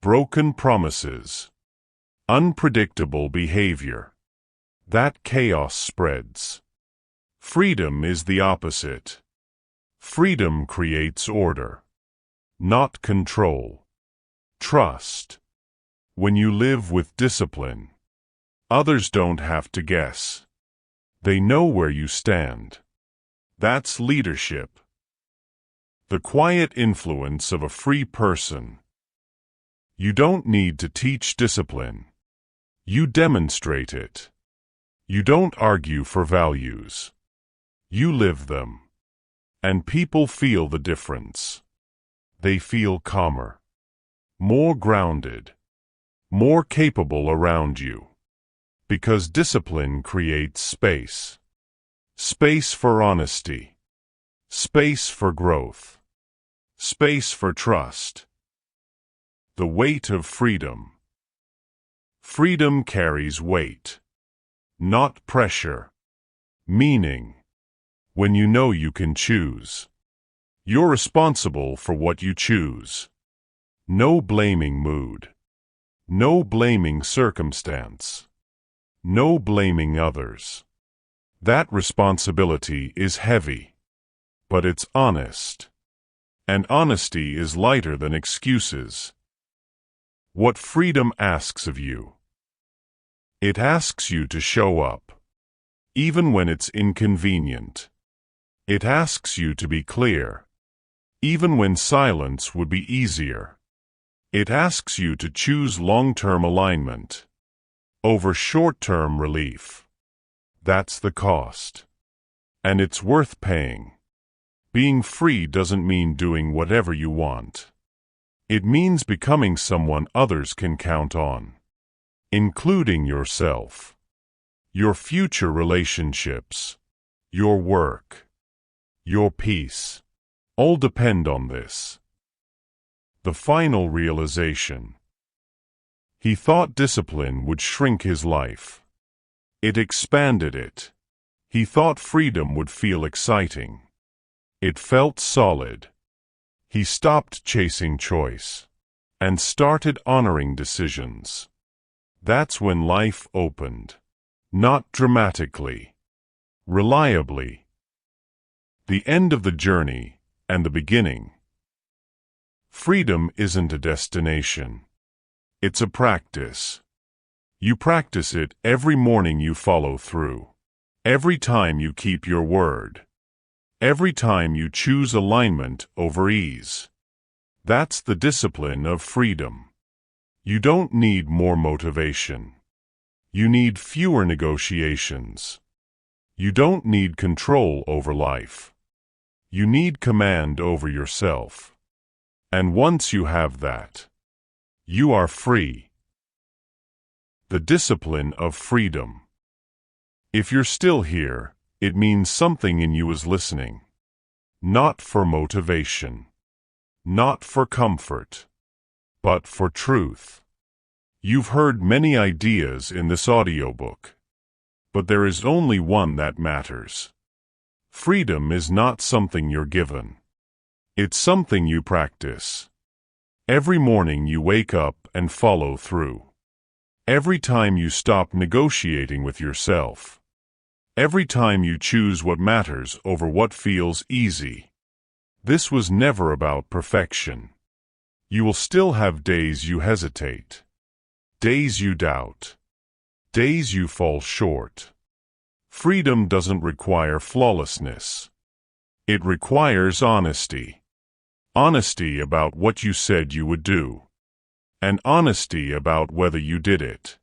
Broken promises. Unpredictable behavior. That chaos spreads. Freedom is the opposite. Freedom creates order. Not control. Trust. When you live with discipline, others don't have to guess. They know where you stand. That's leadership. The quiet influence of a free person. You don't need to teach discipline. You demonstrate it. You don't argue for values. You live them. And people feel the difference. They feel calmer, more grounded, more capable around you. Because discipline creates space. Space for honesty. Space for growth. Space for trust. The weight of freedom. Freedom carries weight, not pressure. Meaning, when you know you can choose, you're responsible for what you choose. No blaming mood. No blaming circumstance. No blaming others. That responsibility is heavy, but it's honest. And honesty is lighter than excuses. What freedom asks of you. It asks you to show up, even when it's inconvenient. It asks you to be clear, even when silence would be easier. It asks you to choose long-term alignment over short-term relief. That's the cost. And it's worth paying. Being free doesn't mean doing whatever you want. It means becoming someone others can count on, including yourself, your future relationships, your work, your peace. All depend on this. The final realization. He thought discipline would shrink his life. It expanded it. He thought freedom would feel exciting. It felt solid. He stopped chasing choice and started honoring decisions. That's when life opened. Not dramatically, reliably. The end of the journey and the beginning. Freedom isn't a destination. It's a practice. You practice it every morning you follow through. Every time you keep your word. Every time you choose alignment over ease. That's the discipline of freedom. You don't need more motivation. You need fewer negotiations. You don't need control over life. You need command over yourself. And once you have that, you are free. The discipline of freedom. If you're still here, it means something in you is listening. Not for motivation. Not for comfort. But for truth. You've heard many ideas in this audiobook. But there is only one that matters. Freedom is not something you're given. It's something you practice. Every morning you wake up and follow through. Every time you stop negotiating with yourself. Every time you choose what matters over what feels easy. This was never about perfection. You will still have days you hesitate. Days you doubt. Days you fall short. Freedom doesn't require flawlessness. It requires honesty. Honesty about what you said you would do. And honesty about whether you did it.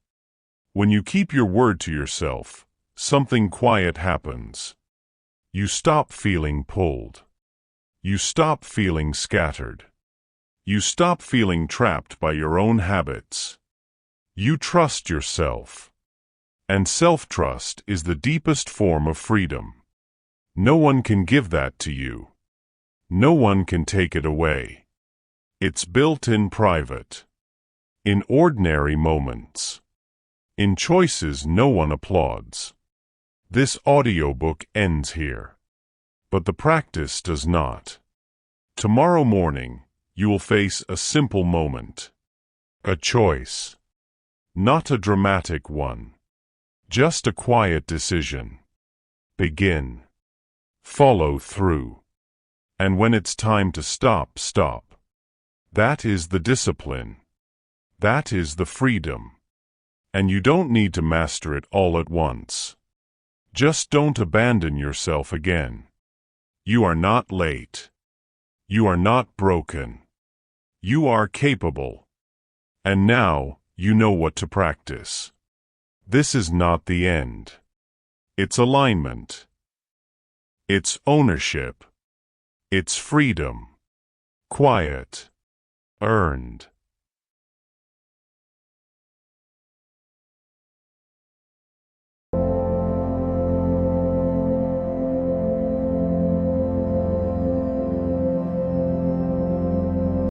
When you keep your word to yourself, something quiet happens. You stop feeling pulled. You stop feeling scattered. You stop feeling trapped by your own habits. You trust yourself. And self-trust is the deepest form of freedom. No one can give that to you. No one can take it away. It's built in private. In ordinary moments. In choices no one applauds. This audiobook ends here. But the practice does not. Tomorrow morning, you will face a simple moment. A choice. Not a dramatic one. Just a quiet decision. Begin. Follow through. And when it's time to stop, stop. That is the discipline. That is the freedom. And you don't need to master it all at once. Just don't abandon yourself again. You are not late. You are not broken. You are capable. And now, you know what to practice. This is not the end. It's alignment. It's ownership. It's freedom. Quiet. Earned.